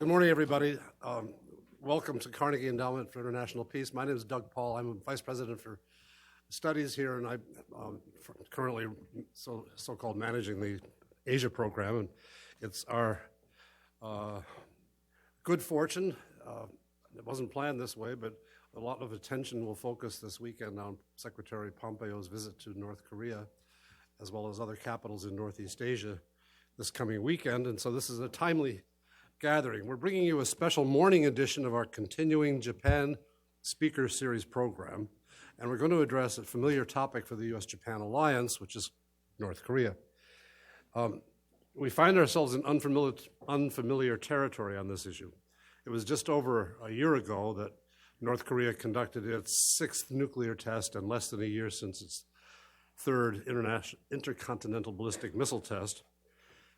Good morning, everybody. Welcome to Carnegie Endowment for International Peace. My name is Doug Paul. I'm Vice President for Studies here, and I'm currently so-called managing the Asia program. And it's our good fortune. It wasn't planned this way, but a lot of attention will focus this weekend on Secretary Pompeo's visit to North Korea, as well as other capitals in Northeast Asia this coming weekend. And so this is a timely gathering. We're bringing you a special morning edition of our continuing Japan Speaker Series program, and we're going to address a familiar topic for the U.S.-Japan alliance, which is North Korea. We find ourselves in unfamiliar territory on this issue. It was just over a year ago that North Korea conducted its 6th nuclear test and less than a year since its 3rd intercontinental ballistic missile test.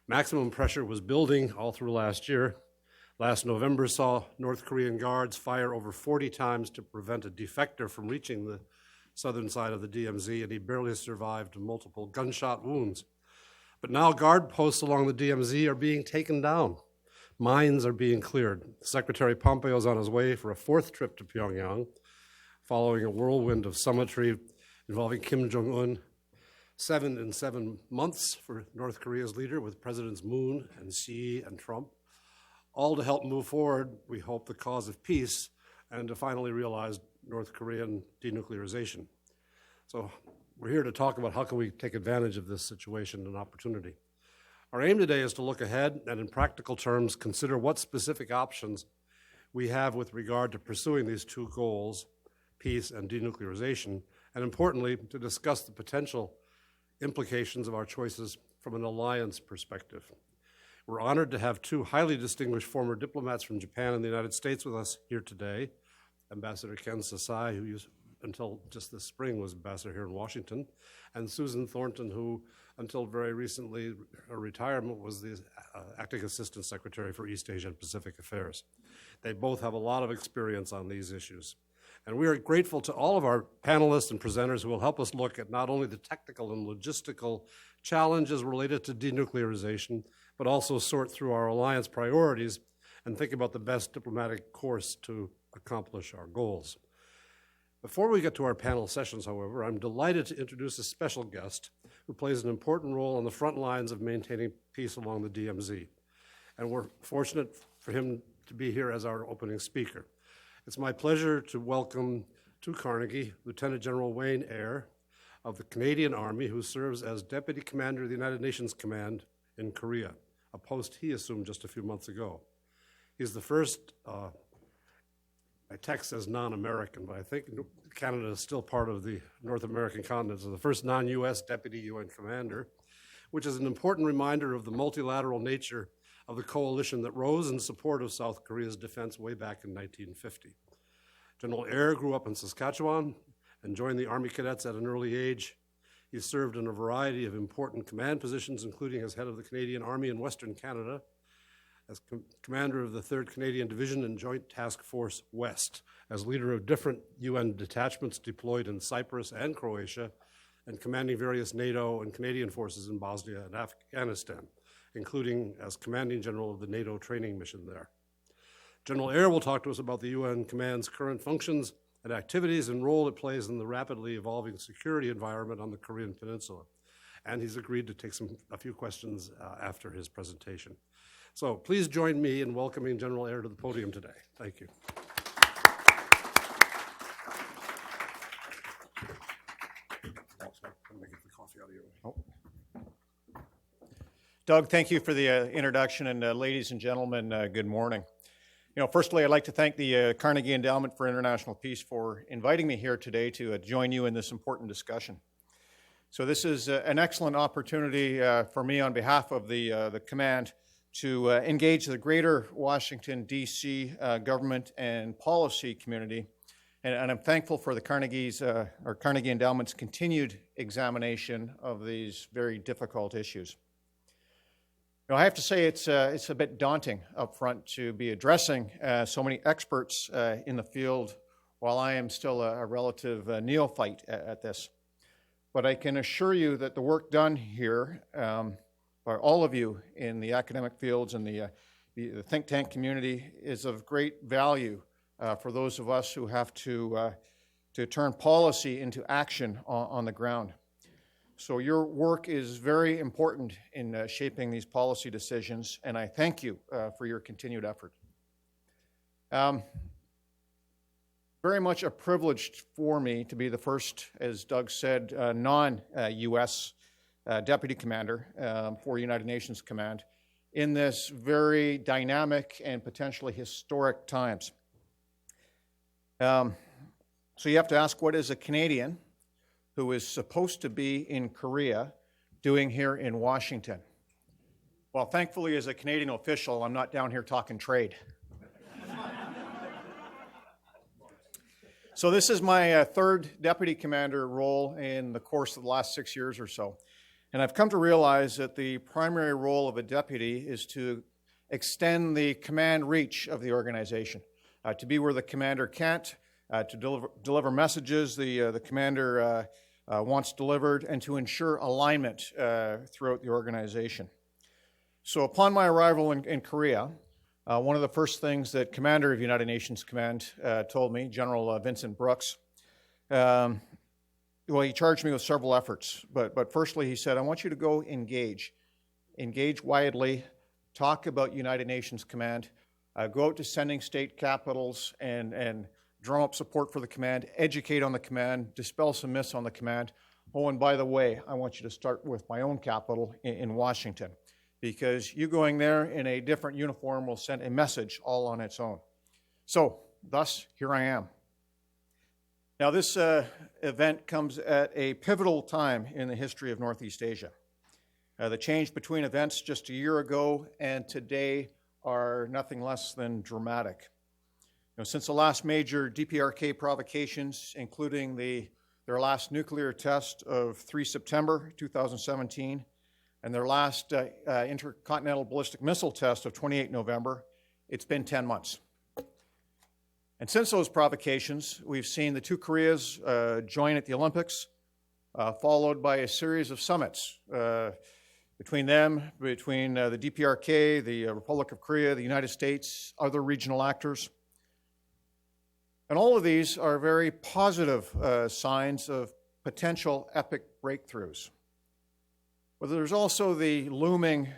Maximum pressure was building all through last year. Last November saw North Korean guards fire over 40 times to prevent a defector from reaching the southern side of the DMZ, and he barely survived multiple gunshot wounds. But now guard posts along the DMZ are being taken down. Mines are being cleared. Secretary Pompeo is on his way for a 4th trip to Pyongyang, following a whirlwind of summitry involving Kim Jong-un. 7 in 7 months for North Korea's leader, with Presidents Moon and Xi and Trump, all to help move forward, we hope, the cause of peace and to finally realize North Korean denuclearization. So we're here to talk about how can we take advantage of this situation and opportunity. Our aim today is to look ahead and, in practical terms, consider what specific options we have with regard to pursuing these two goals, peace and denuclearization, and importantly, to discuss the potential implications of our choices from an alliance perspective. We're honored to have 2 highly distinguished former diplomats from Japan and the United States with us here today. Ambassador Ken Sasai, who until just this spring was ambassador here in Washington, and Susan Thornton, who until very recently, her retirement, was the acting assistant secretary for East Asia and Pacific Affairs. They both have a lot of experience on these issues. And we are grateful to all of our panelists and presenters who will help us look at not only the technical and logistical challenges related to denuclearization, but also sort through our alliance priorities and think about the best diplomatic course to accomplish our goals. Before we get to our panel sessions, however, I'm delighted to introduce a special guest who plays an important role on the front lines of maintaining peace along the DMZ. And we're fortunate for him to be here as our opening speaker. It's my pleasure to welcome to Carnegie Lieutenant General Wayne Eyre of the Canadian Army, who serves as Deputy Commander of the United Nations Command in Korea, a post he assumed just a few months ago. He's the first, my text says non-American, but I think Canada is still part of the North American continent, so the first non-US Deputy UN Commander, which is an important reminder of the multilateral nature of the coalition that rose in support of South Korea's defense way back in 1950. General Eyre grew up in Saskatchewan and joined the Army Cadets at an early age. He served in a variety of important command positions, including as head of the Canadian Army in Western Canada, as commander of the 3rd Canadian Division and Joint Task Force West, as leader of different UN detachments deployed in Cyprus and Croatia, and commanding various NATO and Canadian forces in Bosnia and Afghanistan, including as commanding general of the NATO training mission there. General Eyre will talk to us about the UN Command's current functions and activities and role it plays in the rapidly evolving security environment on the Korean Peninsula. And he's agreed to take a few questions after his presentation. So please join me in welcoming General Eyre to the podium today. Thank you. I'm gonna get the coffee out of your way. Oh. Doug, thank you for the introduction, and ladies and gentlemen, good morning. Firstly, I'd like to thank the Carnegie Endowment for International Peace for inviting me here today to join you in this important discussion. So this is an excellent opportunity for me on behalf of the command to engage the greater Washington, D.C. government and policy community. And I'm thankful for the Carnegie Endowment's continued examination of these very difficult issues. I have to say it's a bit daunting up front to be addressing so many experts in the field while I am still a relative neophyte at this. But I can assure you that the work done here by all of you in the academic fields and the the think tank community is of great value for those of us who have to turn policy into action on the ground. So your work is very important in shaping these policy decisions, and I thank you for your continued effort. Very much a privilege for me to be the first, as Doug said, non-U.S. Deputy Commander for United Nations Command in this very dynamic and potentially historic times. So you have to ask, what is a Canadian who is supposed to be in Korea doing here in Washington? Well, thankfully, as a Canadian official, I'm not down here talking trade. So this is my third deputy commander role in the course of the last 6 years or so. And I've come to realize that the primary role of a deputy is to extend the command reach of the organization, to be where the commander can't, to deliver messages the commander wants delivered, and to ensure alignment throughout the organization. So upon my arrival in Korea, one of the first things that Commander of United Nations Command told me, General Vincent Brooks, well, he charged me with several efforts, but firstly he said, I want you to go engage widely, talk about United Nations Command, go out to sending state capitals and drum up support for the command, educate on the command, dispel some myths on the command. Oh, and by the way, I want you to start with my own capital in Washington, because you going there in a different uniform will send a message all on its own. So, thus, here I am. Now, this event comes at a pivotal time in the history of Northeast Asia. The change between events just a year ago and today are nothing less than dramatic. Since the last major DPRK provocations, including their last nuclear test of 3 September 2017, and their last intercontinental ballistic missile test of 28 November, it's been 10 months. And since those provocations, we've seen the two Koreas join at the Olympics, followed by a series of summits between them, between the DPRK, the Republic of Korea, the United States, other regional actors. And all of these are very positive signs of potential epic breakthroughs. But there's also the looming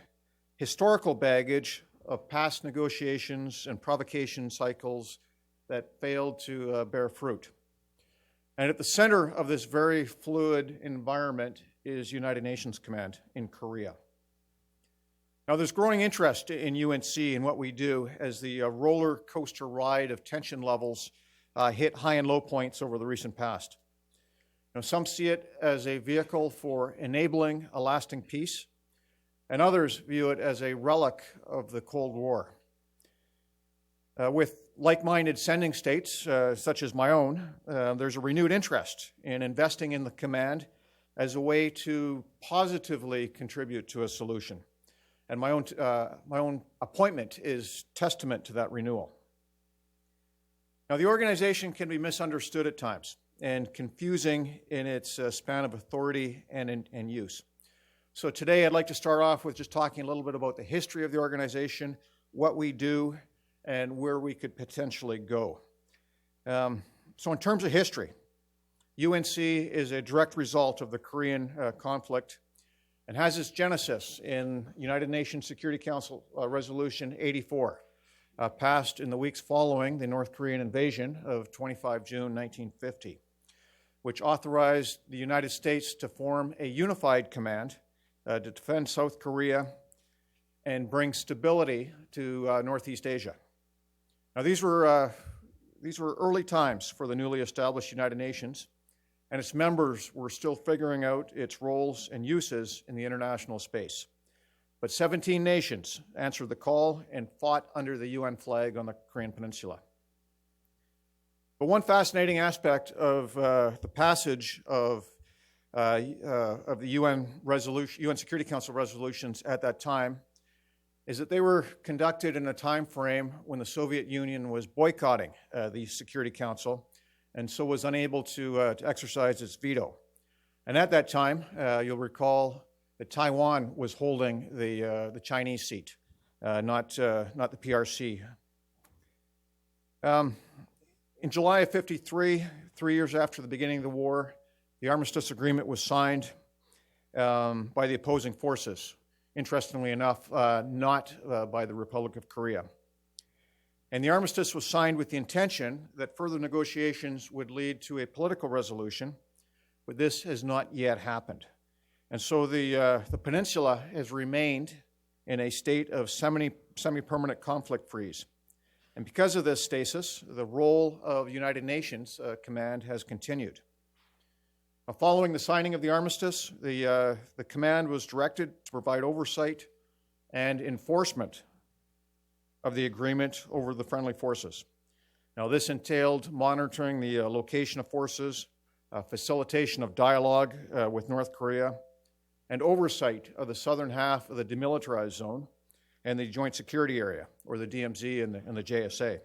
historical baggage of past negotiations and provocation cycles that failed to bear fruit. And at the center of this very fluid environment is United Nations Command in Korea. Now, there's growing interest in UNC and what we do as the roller coaster ride of tension levels hit high and low points over the recent past. Some see it as a vehicle for enabling a lasting peace, and others view it as a relic of the Cold War. With like-minded sending states, such as my own, there's a renewed interest in investing in the command as a way to positively contribute to a solution. And my own appointment is testament to that renewal. Now, the organization can be misunderstood at times and confusing in its span of authority and use. So today I'd like to start off with just talking a little bit about the history of the organization, what we do, and where we could potentially go. So in terms of history, UNC is a direct result of the Korean conflict and has its genesis in United Nations Security Council Resolution 84, passed in the weeks following the North Korean invasion of 25 June 1950, which authorized the United States to form a unified command to defend South Korea and bring stability to Northeast Asia. Now, these were early times for the newly established United Nations, and its members were still figuring out its roles and uses in the international space. But 17 nations answered the call and fought under the UN flag on the Korean Peninsula. But one fascinating aspect of the passage of the UN Security Council resolutions at that time is that they were conducted in a time frame when the Soviet Union was boycotting the Security Council and so was unable to exercise its veto. And at that time, you'll recall that Taiwan was holding the Chinese seat not the PRC. In July of '53, 3 years after the beginning of the war, the armistice agreement was signed by the opposing forces. Interestingly enough, not by the Republic of Korea. And the armistice was signed with the intention that further negotiations would lead to a political resolution, but this has not yet happened. And so the peninsula has remained in a state of semi-permanent conflict freeze. And because of this stasis, the role of United Nations Command has continued. Following the signing of the armistice, the command was directed to provide oversight and enforcement of the agreement over the friendly forces. Now, this entailed monitoring the location of forces, facilitation of dialogue with North Korea, and oversight of the southern half of the demilitarized zone and the Joint Security Area, or the DMZ and the JSA.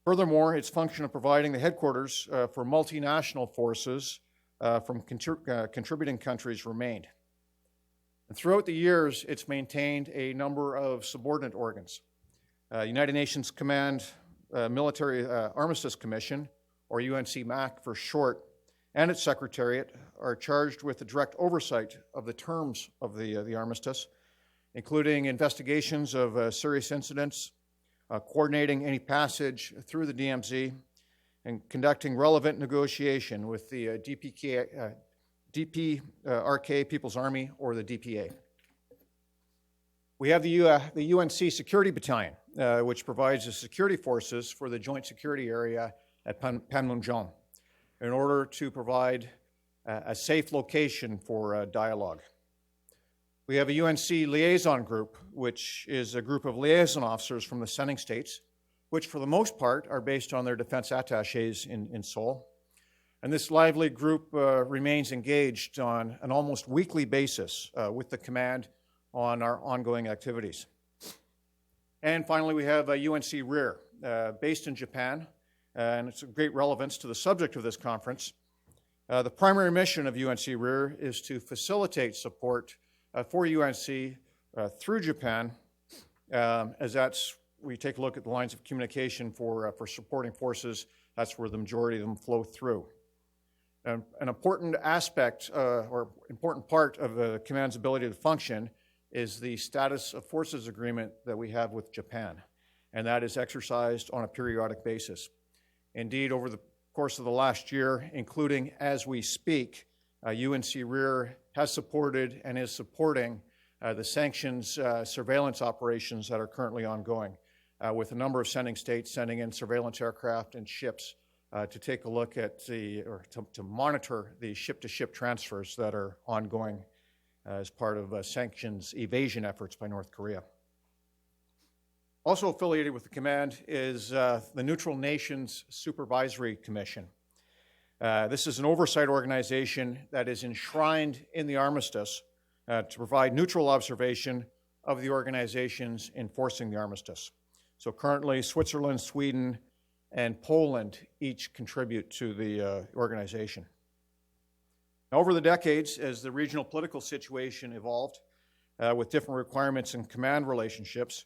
Furthermore, its function of providing the headquarters for multinational forces from contributing countries remained. And throughout the years, it's maintained a number of subordinate organs. United Nations Command Military Armistice Commission, or UNCMAC for short, and its Secretariat are charged with the direct oversight of the terms of the armistice, including investigations of serious incidents, coordinating any passage through the DMZ, and conducting relevant negotiation with the DPRK People's Army, or the DPA. We have the UNC Security Battalion, which provides the security forces for the Joint Security Area at Panmunjom in order to provide a safe location for dialogue. We have a UNC liaison group, which is a group of liaison officers from the sending states, which for the most part are based on their defense attaches in Seoul. And this lively group remains engaged on an almost weekly basis with the command on our ongoing activities. And finally, we have UNC REAR, based in Japan, and it's of great relevance to the subject of this conference. The primary mission of UNC REAR is to facilitate support for UNC through Japan, as we take a look at the lines of communication for supporting forces. That's where the majority of them flow through. An important aspect or important part of the command's ability to function is the status of forces agreement that we have with Japan, and that is exercised on a periodic basis. Indeed, over the course of the last year, including as we speak, UNC REAR has supported and is supporting the sanctions surveillance operations that are currently ongoing, with a number of sending states sending in surveillance aircraft and ships to take a look at to monitor the ship-to-ship transfers that are ongoing as part of sanctions evasion efforts by North Korea. Also affiliated with the command is the Neutral Nations Supervisory Commission. This is an oversight organization that is enshrined in the armistice to provide neutral observation of the organizations enforcing the armistice. So currently, Switzerland, Sweden, and Poland each contribute to the organization. Now, over the decades, as the regional political situation evolved with different requirements and command relationships,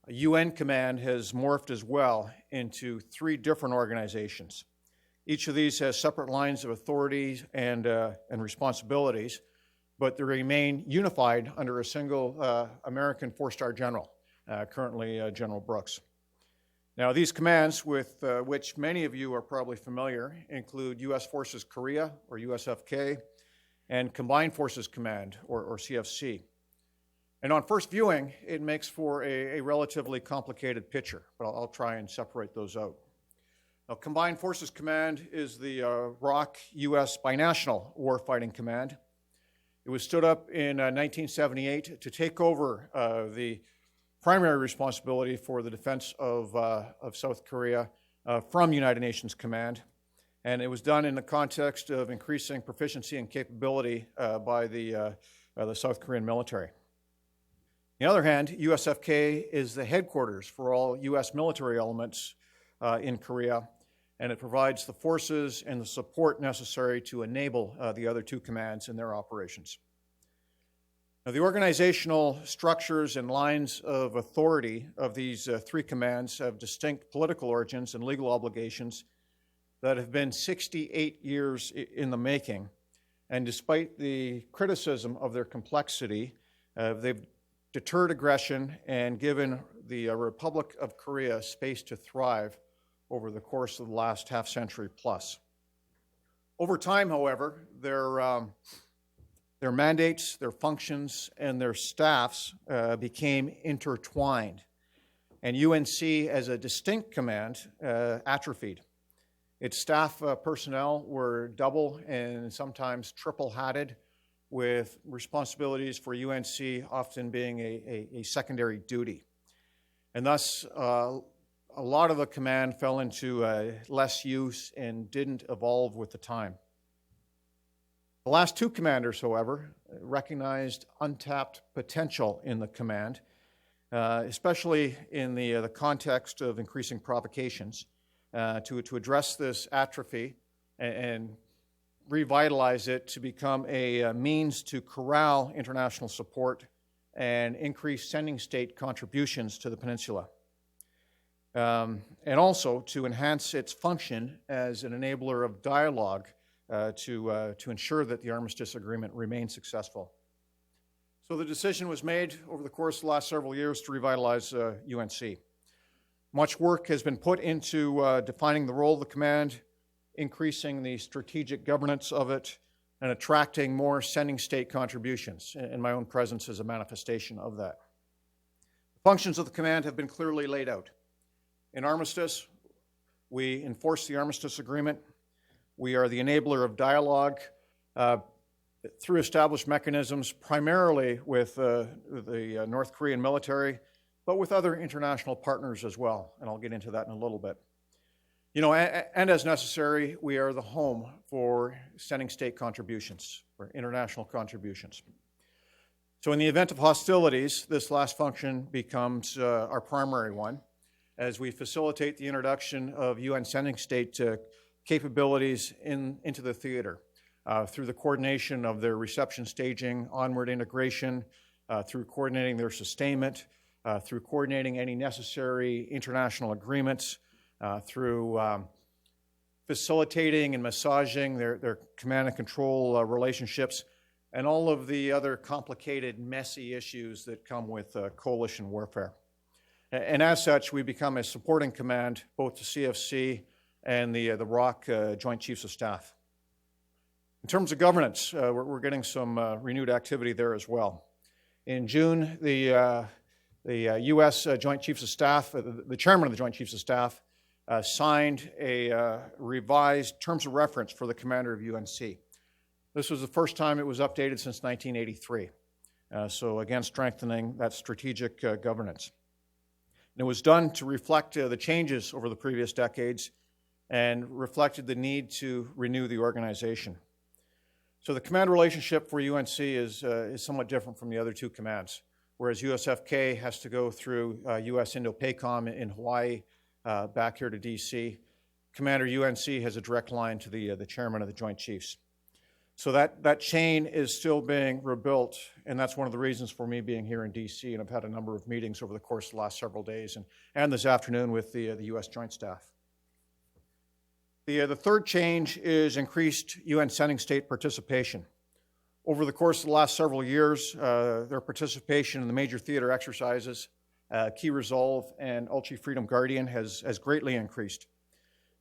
UN Command has morphed as well into 3 different organizations. Each of these has separate lines of authority and responsibilities, but they remain unified under a single American 4-star general, currently General Brooks. Now, these commands, with which many of you are probably familiar, include U.S. Forces Korea, or USFK, and Combined Forces Command, or CFC. And on first viewing, it makes for a relatively complicated picture, but I'll try and separate those out. Now, Combined Forces Command is the ROC U.S. Binational Warfighting Command. It was stood up in 1978 to take over the primary responsibility for the defense of South Korea from United Nations Command. And it was done in the context of increasing proficiency and capability by the South Korean military. On the other hand, USFK is the headquarters for all U.S. military elements in Korea, and it provides the forces and the support necessary to enable the other 2 commands in their operations. Now, the organizational structures and lines of authority of these three commands have distinct political origins and legal obligations that have been 68 years in the making. And despite the criticism of their complexity, they've deterred aggression and given the Republic of Korea space to thrive over the course of the last half-century plus. Over time, however, their mandates, their functions, and their staffs became intertwined. And UNC, as a distinct command, atrophied. Its staff personnel were double and sometimes triple-hatted, with responsibilities for UNC often being a secondary duty. And thus, a lot of the command fell into less use and didn't evolve with the time. The last two commanders, however, recognized untapped potential in the command, especially in the context of increasing provocations, to address this atrophy and revitalize it to become a means to corral international support and increase sending state contributions to the peninsula, and also to enhance its function as an enabler of dialogue to ensure that the armistice agreement remains successful. So the decision was made over the course of the last several years to revitalize UNC. Much work has been put into defining the role of the command, increasing the strategic governance of it, and attracting more sending state contributions, and my own presence is a manifestation of that. The functions of the command have been clearly laid out. In armistice, we enforce the armistice agreement. We are the enabler of dialogue through established mechanisms, primarily with the North Korean military, but with other international partners as well, and I'll get into that in a little bit. And as necessary, we are the home for sending state contributions, for international contributions. So in the event of hostilities, this last function becomes our primary one, as we facilitate the introduction of UN sending state capabilities into the theater through the coordination of their reception staging, onward integration, through coordinating their sustainment, through coordinating any necessary international agreements, through facilitating and massaging their command and control relationships, and all of the other complicated, messy issues that come with coalition warfare. And as such, we become a supporting command, both to CFC and the ROC Joint Chiefs of Staff. In terms of governance, we're getting some renewed activity there as well. In June, the U.S. Joint Chiefs of Staff, the chairman of the Joint Chiefs of Staff, signed a revised terms of reference for the commander of UNC. This was the first time it was updated since 1983. So again, strengthening that strategic governance. And it was done to reflect the changes over the previous decades and reflected the need to renew the organization. So the command relationship for UNC is somewhat different from the other two commands, whereas USFK has to go through US Indo-PACOM in Hawaii back here to DC. Commander UNC has a direct line to the chairman of the Joint Chiefs. So that chain is still being rebuilt, and that's one of the reasons for me being here in DC, and I've had a number of meetings over the course of the last several days and this afternoon with the US Joint Staff. The third change is increased UN sending state participation. Over the course of the last several years, their participation in the major theater exercises, Key Resolve and Ulchi Freedom Guardian has greatly increased.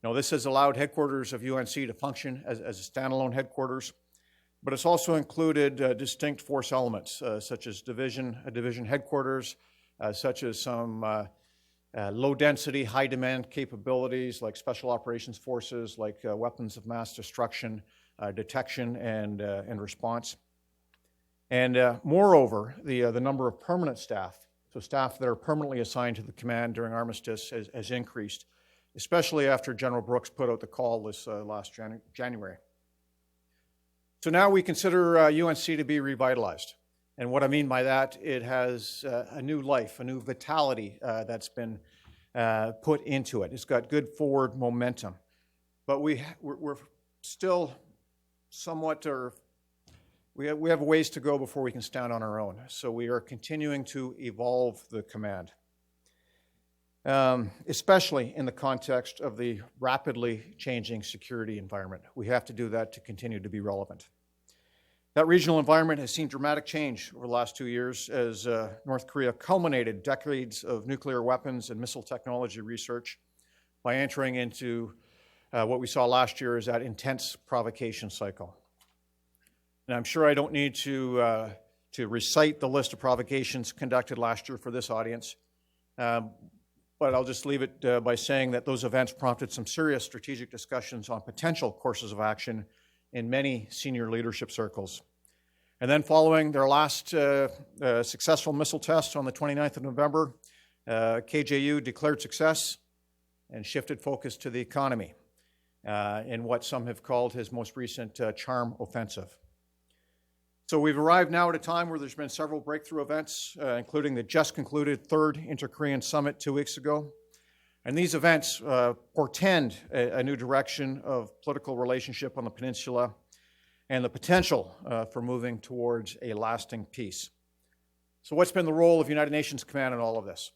Now, this has allowed headquarters of UNC to function as a standalone headquarters, but it's also included distinct force elements, such as division headquarters, such as some low-density, high-demand capabilities like special operations forces, like weapons of mass destruction, detection, and response. And moreover, the number of permanent staff, so staff that are permanently assigned to the command during armistice has increased, especially after General Brooks put out the call this last January. So now we consider UNC to be revitalized. And what I mean by that, it has a new life, a new vitality that's been put into it. It's got good forward momentum. But we're still somewhat, or we have a ways to go before we can stand on our own. So we are continuing to evolve the command, especially in the context of the rapidly changing security environment. We have to do that to continue to be relevant. That regional environment has seen dramatic change over the last 2 years as North Korea culminated decades of nuclear weapons and missile technology research by entering into what we saw last year as that intense provocation cycle. And I'm sure I don't need to recite the list of provocations conducted last year for this audience, but I'll just leave it by saying that those events prompted some serious strategic discussions on potential courses of action in many senior leadership circles. And then following their last successful missile test on the 29th of November, KJU declared success and shifted focus to the economy in what some have called his most recent charm offensive. So we've arrived now at a time where there's been several breakthrough events, including the just concluded third Inter-Korean Summit 2 weeks ago. And these events portend a new direction of political relationship on the peninsula and the potential for moving towards a lasting peace. So what's been the role of United Nations Command in all of this?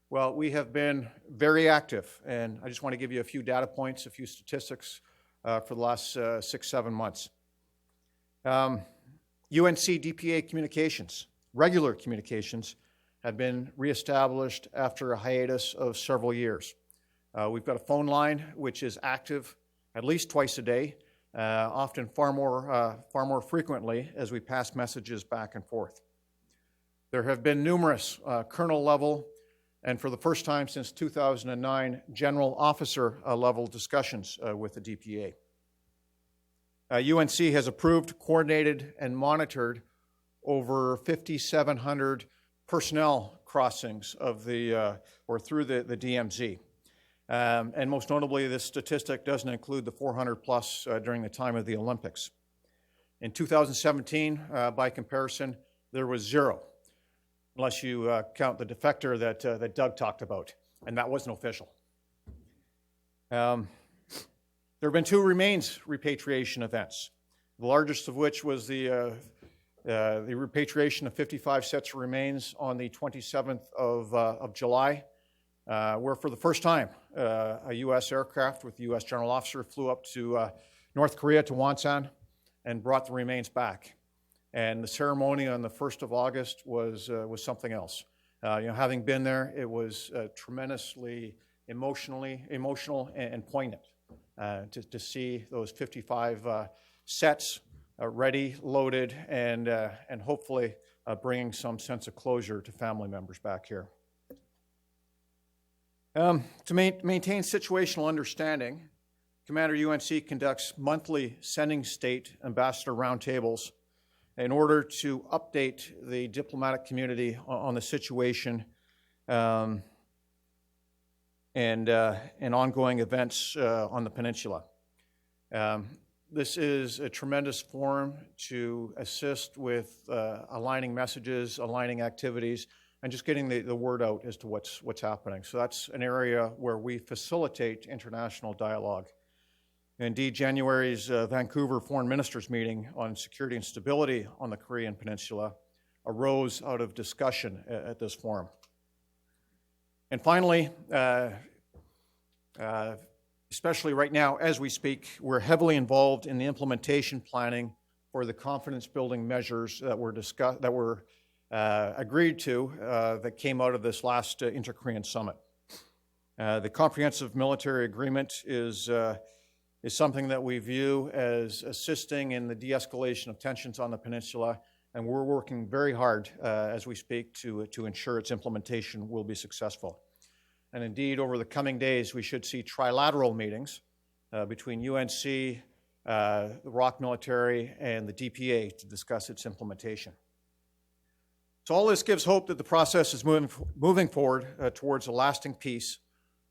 Well, we have been very active, and I just want to give you a few data points, a few statistics for the last 6-7 months. UNC DPA communications, regular communications, have been reestablished after a hiatus of several years. We've got a phone line which is active at least twice a day, often far more frequently as we pass messages back and forth. There have been numerous colonel level and for the first time since 2009, general officer level discussions with the DPA. UNC has approved, coordinated, and monitored over 5,700 personnel crossings of or through the DMZ. And most notably, this statistic doesn't include the 400 plus during the time of the Olympics. In 2017, by comparison, there was 0, unless you count the defector that Doug talked about, and that wasn't official. There have been 2 remains repatriation events, the largest of which was the repatriation of 55 sets of remains on the 27th of July, where for the first time a U.S. aircraft with the U.S. general officer flew up to North Korea, to Wonsan, and brought the remains back. And the ceremony on the 1st of August was something else. Having been there, it was tremendously emotional and poignant. To see those 55 sets ready, loaded, and hopefully bringing some sense of closure to family members back here. To maintain situational understanding, Commander UNC conducts monthly sending state ambassador roundtables in order to update the diplomatic community on the situation and ongoing events on the peninsula. This is a tremendous forum to assist with aligning messages, aligning activities, and just getting the word out as to what's happening. So that's an area where we facilitate international dialogue. Indeed, January's Vancouver Foreign Ministers meeting on security and stability on the Korean Peninsula arose out of discussion at this forum. And finally, especially right now as we speak, we're heavily involved in the implementation planning for the confidence-building measures that were agreed to that came out of this last Inter-Korean Summit. The comprehensive military agreement is something that we view as assisting in the de-escalation of tensions on the peninsula, and we're working very hard as we speak to ensure its implementation will be successful. And indeed, over the coming days, we should see trilateral meetings between UNC, the ROC military, and the DPA to discuss its implementation. So all this gives hope that the process is moving forward towards a lasting peace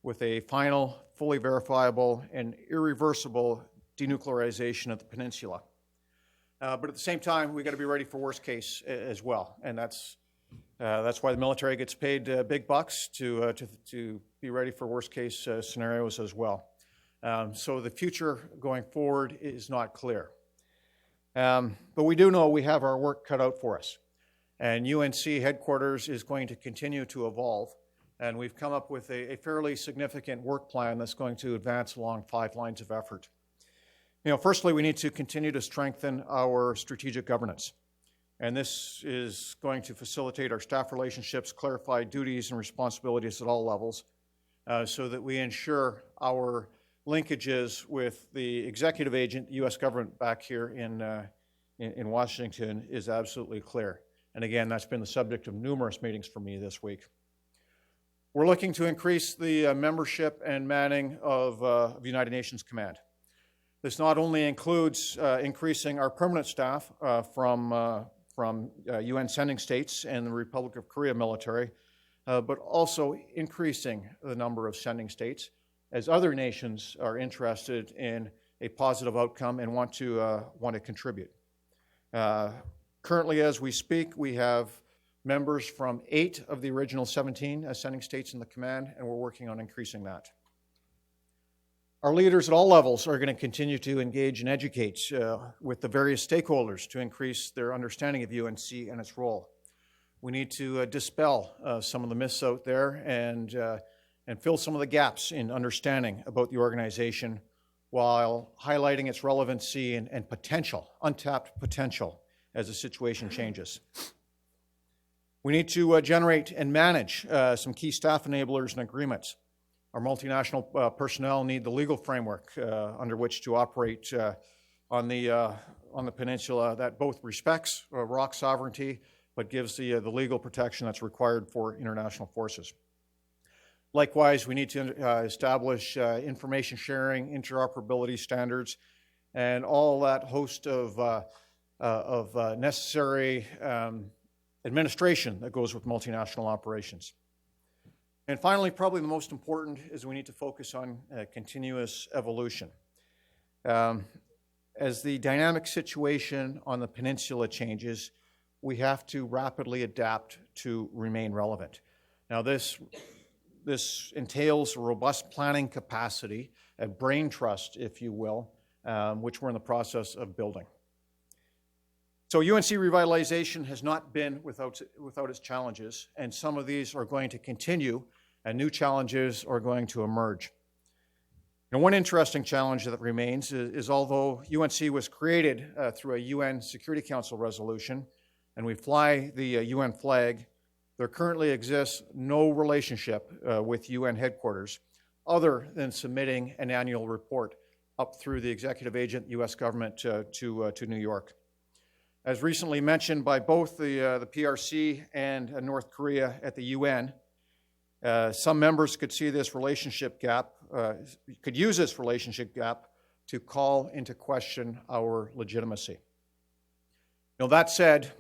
with a final, fully verifiable, and irreversible denuclearization of the peninsula. But at the same time, we've got to be ready for worst case as well, and that's why the military gets paid big bucks to be ready for worst case scenarios as well. So the future going forward is not clear. But we do know we have our work cut out for us. And UNC headquarters is going to continue to evolve. And we've come up with a fairly significant work plan that's going to advance along 5 lines of effort. Firstly, we need to continue to strengthen our strategic governance. And this is going to facilitate our staff relationships, clarify duties and responsibilities at all levels, so that we ensure our linkages with the executive agent, the U.S. government back here in Washington, is absolutely clear. And again, that's been the subject of numerous meetings for me this week. We're looking to increase the membership and manning of United Nations Command. This not only includes increasing our permanent staff from UN sending states and the Republic of Korea military, but also increasing the number of sending states as other nations are interested in a positive outcome and want to contribute. Currently, as we speak, we have members from 8 of the original 17 sending states in the command, and we're working on increasing that. Our leaders at all levels are going to continue to engage and educate with the various stakeholders to increase their understanding of UNC and its role. We need to dispel some of the myths out there and fill some of the gaps in understanding about the organization while highlighting its relevancy and potential, untapped potential, as the situation changes. We need to generate and manage some key staff enablers and agreements. Our multinational personnel need the legal framework under which to operate on the peninsula that both respects ROC sovereignty but gives the legal protection that's required for international forces. Likewise, we need to establish information sharing, interoperability standards, and all that host of necessary administration that goes with multinational operations. And finally, probably the most important is we need to focus on continuous evolution. As the dynamic situation on the peninsula changes, we have to rapidly adapt to remain relevant. Now, this entails a robust planning capacity, a brain trust, if you will, which we're in the process of building. So UNC revitalization has not been without its challenges, and some of these are going to continue, and new challenges are going to emerge. Now, one interesting challenge that remains is although UNC was created through a UN Security Council resolution, and we fly the UN flag, there currently exists no relationship with UN headquarters other than submitting an annual report up through the executive agent, US government, to New York. As recently mentioned by both the PRC and North Korea at the UN, some members could see this relationship gap, could use this relationship gap to call into question our legitimacy. Now, that said,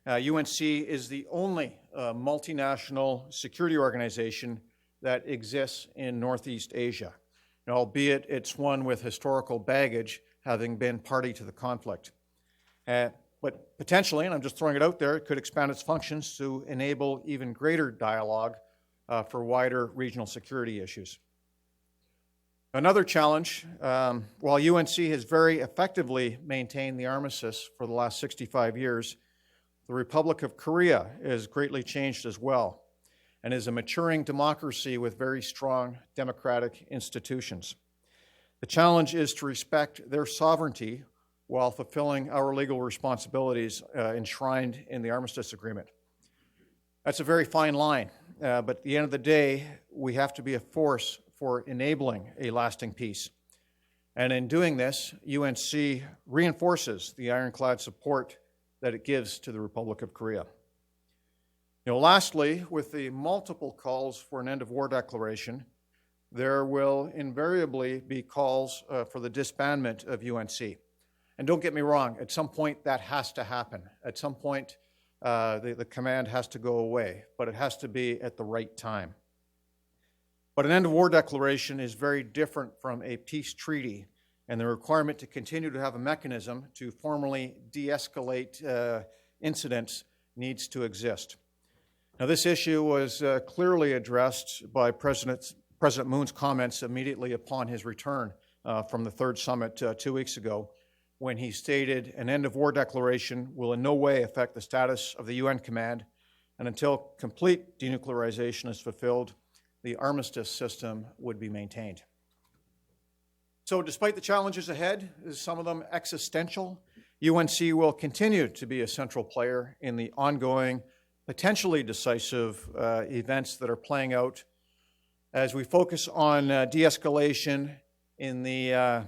UNC is the only multinational security organization that exists in Northeast Asia, and albeit it's one with historical baggage, having been party to the conflict. But potentially, and I'm just throwing it out there, it could expand its functions to enable even greater dialogue for wider regional security issues. Another challenge, while UNC has very effectively maintained the armistice for the last 65 years, the Republic of Korea has greatly changed as well and is a maturing democracy with very strong democratic institutions. The challenge is to respect their sovereignty while fulfilling our legal responsibilities enshrined in the Armistice Agreement. That's a very fine line, but at the end of the day, we have to be a force for enabling a lasting peace. And in doing this, UNC reinforces the ironclad support that it gives to the Republic of Korea. Lastly, with the multiple calls for an end-of-war declaration, there will invariably be calls for the disbandment of UNC. And don't get me wrong, at some point that has to happen. At some point, the command has to go away, but it has to be at the right time. But an end-of-war declaration is very different from a peace treaty, and the requirement to continue to have a mechanism to formally de-escalate incidents needs to exist. Now, this issue was clearly addressed by President Moon's comments immediately upon his return from the third summit 2 weeks ago, when he stated an end-of-war declaration will in no way affect the status of the UN command, and until complete denuclearization is fulfilled, the armistice system would be maintained. So despite the challenges ahead, some of them existential, UNC will continue to be a central player in the ongoing, potentially decisive events that are playing out as we focus on de-escalation in the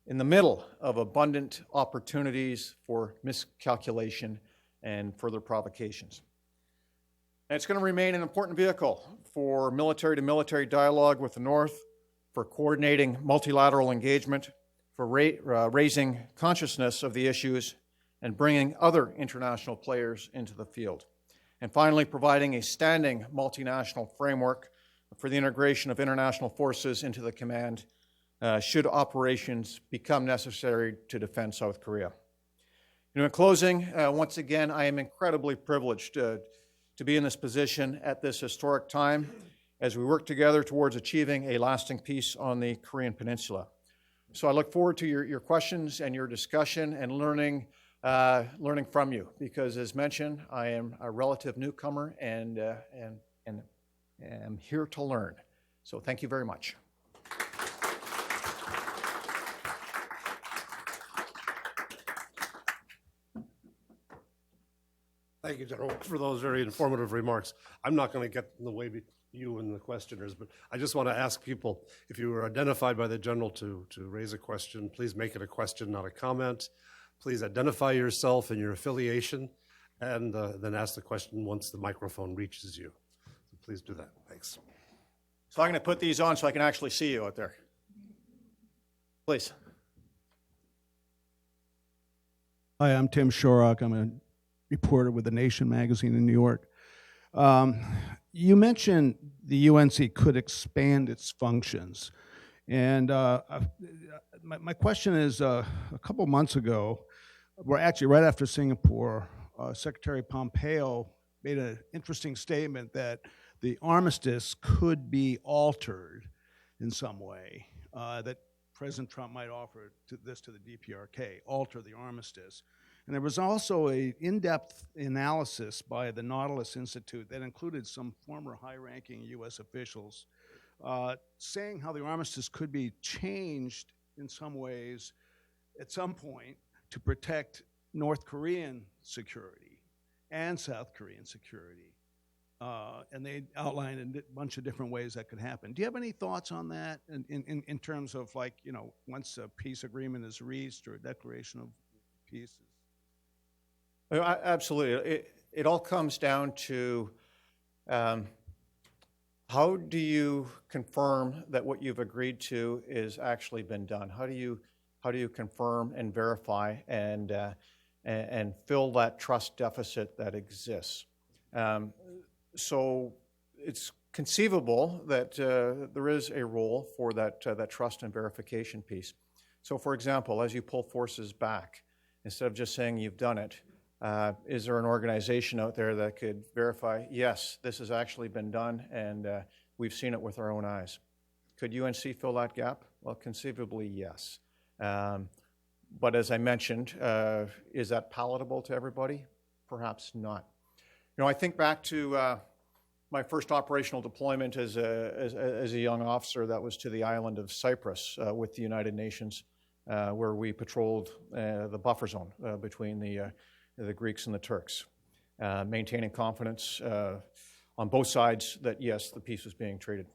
middle of abundant opportunities for miscalculation and further provocations. And it's going to remain an important vehicle for military-to-military dialogue with the North, for coordinating multilateral engagement, for raising consciousness of the issues, and bringing other international players into the field. And finally, providing a standing multinational framework for the integration of international forces into the command should operations become necessary to defend South Korea. In closing, once again, I am incredibly privileged to be in this position at this historic time as we work together towards achieving a lasting peace on the Korean Peninsula. So I look forward to your questions and your discussion and learning from you, because as mentioned, I am a relative newcomer and am here to learn. So thank you very much. Thank you, General, for those very informative remarks. I'm not going to get in the way of you and the questioners, but I just want to ask people, if you were identified by the General to raise a question, please make it a question, not a comment. Please identify yourself and your affiliation, and then ask the question once the microphone reaches you. So please do that. Thanks. So I'm going to put these on so I can actually see you out there. Please. Hi, I'm Tim Shorrock. I'm a reporter with The Nation magazine in New York. You mentioned the UNC could expand its functions. And my question is, a couple months ago, well, actually right after Singapore, Secretary Pompeo made an interesting statement that the armistice could be altered in some way, that President Trump might offer this to the DPRK, alter the armistice. And there was also an in-depth analysis by the Nautilus Institute that included some former high-ranking U.S. officials saying how the armistice could be changed in some ways at some point to protect North Korean security and South Korean security. And they outlined a bunch of different ways that could happen. Do you have any thoughts on that in terms of, like, you know, once a peace agreement is reached or a declaration of peace? Absolutely. It all comes down to how do you confirm that what you've agreed to is actually been done? How do you confirm and verify and fill that trust deficit that exists? So it's conceivable that there is a role for that trust and verification piece. So, for example, as you pull forces back, instead of just saying you've done it, is there an organization out there that could verify, yes, this has actually been done and we've seen it with our own eyes? Could UNC fill that gap? Well, conceivably, yes. But as I mentioned, is that palatable to everybody? Perhaps not. You know, I think back to my first operational deployment as a young officer. That was to the island of Cyprus with the United Nations, where we patrolled the buffer zone between the Greeks and the Turks, maintaining confidence on both sides that, yes, the peace was being traded,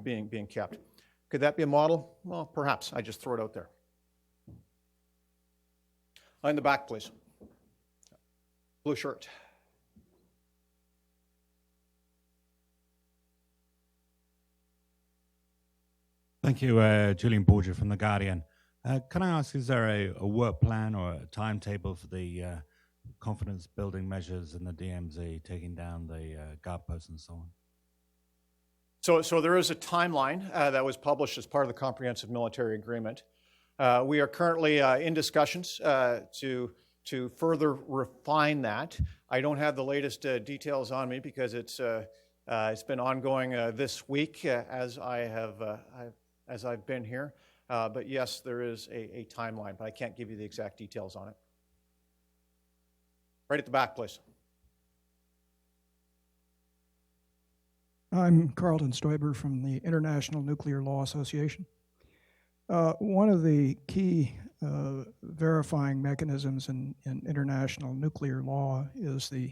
being kept. Could that be a model? Well, perhaps. I just throw it out there. In the back, please. Blue shirt. Thank you, Julian Borgia from The Guardian. Can I ask, is there a work plan or a timetable for the confidence building measures in the DMZ, taking down the guard posts and so on? So there is a timeline that was published as part of the Comprehensive Military Agreement. We are currently in discussions to further refine that. I don't have the latest details on me because it's been ongoing this week as I've been here. But yes, there is a timeline, but I can't give you the exact details on it. Right at the back, please. I'm Carlton Steinberg from the International Nuclear Law Association. One of the key verifying mechanisms in international nuclear law is the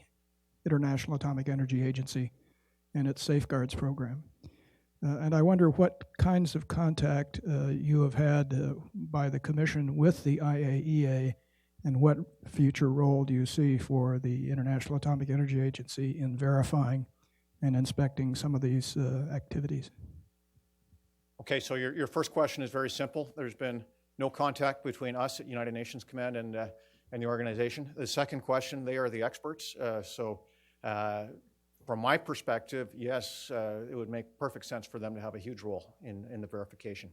International Atomic Energy Agency and its safeguards program. And I wonder what kinds of contact you have had by the Commission with the IAEA, and what future role do you see for the International Atomic Energy Agency in verifying and inspecting some of these activities? Okay, so your first question is very simple. There's been no contact between us at United Nations Command and the organization. The second question, they are the experts. From my perspective, yes, it would make perfect sense for them to have a huge role in the verification,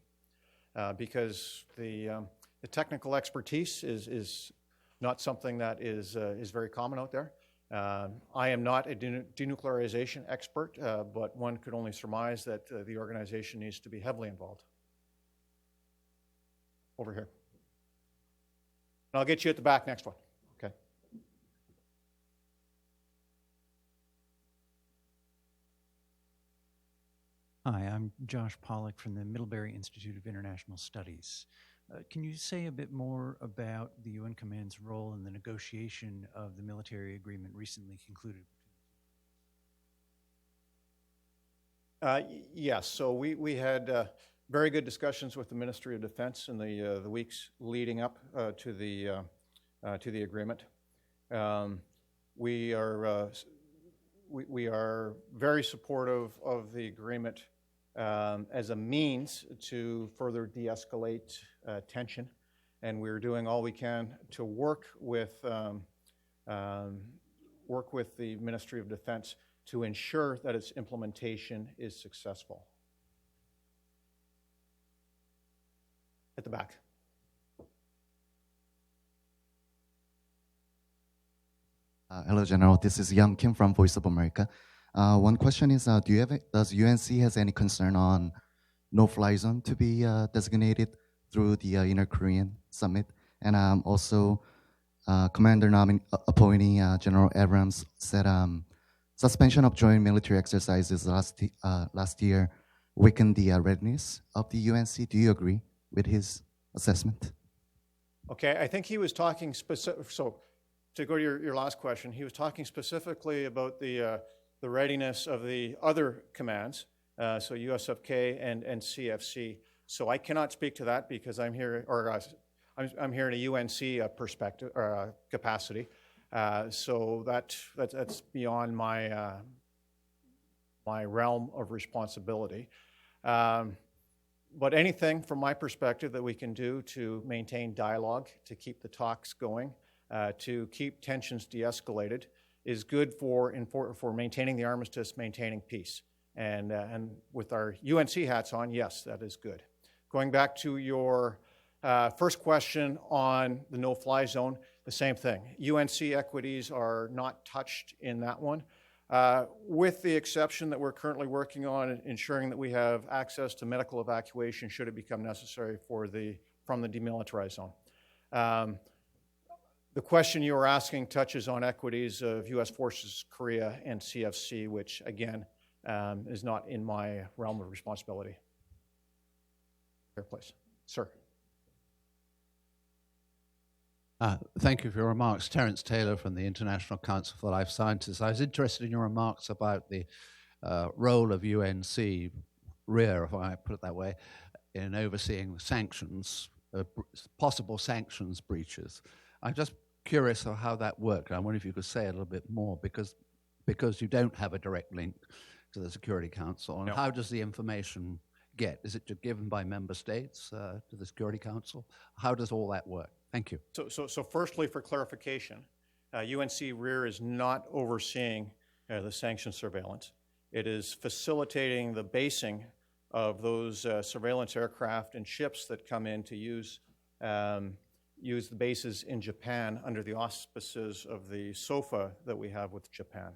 because the technical expertise is not something that is very common out there. I am not a denuclearization expert, but one could only surmise that the organization needs to be heavily involved. Over here. And I'll get you at the back, next one. Okay. Hi, I'm Josh Pollack from the Middlebury Institute of International Studies. Can you say a bit more about the UN Command's role in the negotiation of the military agreement recently concluded? Yes, so we had very good discussions with the Ministry of Defense in the weeks leading up to the agreement. We are very supportive of the agreement as a means to further de-escalate tension, and we're doing all we can to work with the Ministry of Defense to ensure that its implementation is successful. At the back. Hello, General. This is Young Kim from Voice of America. One question is, does UNC has any concern on no-fly zone to be designated through the Inner Korean Summit? And also, Commander appointee General Abrams said suspension of joint military exercises last year weakened the readiness of the UNC. Do you agree with his assessment? Okay, I think he was talking specific. So, to go to your last question, he was talking specifically about the readiness of the other commands, so USFK and CFC. So I cannot speak to that because I'm here, or I'm here in a UNC perspective or capacity. So that's beyond my my realm of responsibility. But anything from my perspective that we can do to maintain dialogue, to keep the talks going, to keep tensions de-escalated, is good for maintaining the armistice, maintaining peace. And with our UNC hats on, yes, that is good. Going back to your first question on the no-fly zone, the same thing. UNC equities are not touched in that one, with the exception that we're currently working on ensuring that we have access to medical evacuation should it become necessary from the demilitarized zone. The question you were asking touches on equities of U.S. Forces Korea and CFC, which, again, is not in my realm of responsibility. Here, please. Sir. Thank you for your remarks. Terence Taylor from the International Council for Life Sciences. I was interested in your remarks about the role of UNC, REAR, if I put it that way, in overseeing sanctions, possible sanctions breaches. I'm just curious of how that worked. I wonder if you could say a little bit more, because you don't have a direct link to the Security Council. And no. How does the information get? Is it just given by member states to the Security Council? How does all that work? Thank you. So firstly, for clarification, UNC REAR is not overseeing the sanctions surveillance. It is facilitating the basing of those surveillance aircraft and ships that come in to use the bases in Japan under the auspices of the SOFA that we have with Japan.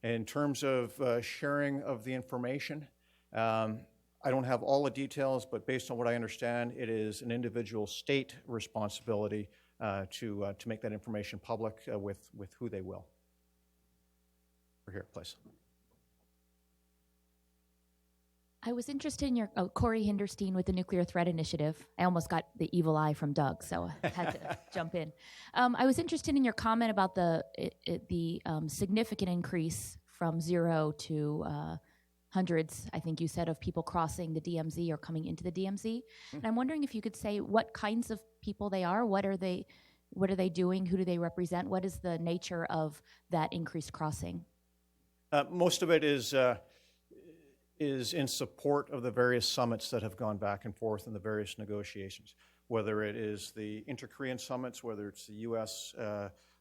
In terms of sharing of the information, I I don't have all the details, but based on what I understand, it is an individual state responsibility to make that information public with who they will. Over here, please. I was interested in your, Corey Hinderstein with the Nuclear Threat Initiative. I almost got the evil eye from Doug, so I had to jump in. I was interested in your comment about the significant increase from 0 to hundreds, I think you said, of people crossing the DMZ or coming into the DMZ. And I'm wondering if you could say what kinds of people they are, what are they doing, who do they represent, what is the nature of that increased crossing? Most of it is in support of the various summits that have gone back and forth in the various negotiations, whether it is the inter-Korean summits, whether it's the U.S.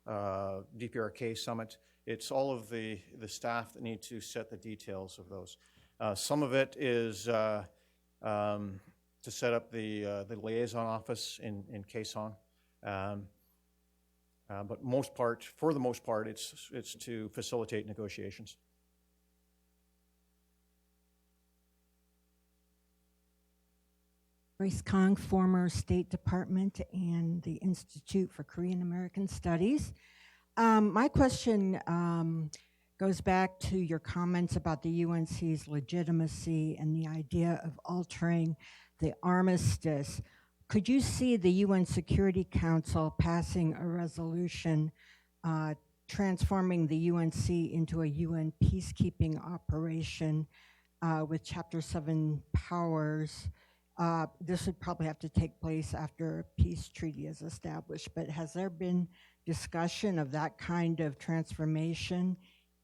DPRK summit. It's all of the staff that need to set the details of those. Some of it is to set up the liaison office in Kaesong. But for the most part, it's to facilitate negotiations. Grace Kong, former State Department and the Institute for Korean American Studies. My question goes back to your comments about the UNC's legitimacy and the idea of altering the armistice. Could you see the UN Security Council passing a resolution transforming the UNC into a UN peacekeeping operation with Chapter 7 powers? This would probably have to take place after a peace treaty is established, but has there been discussion of that kind of transformation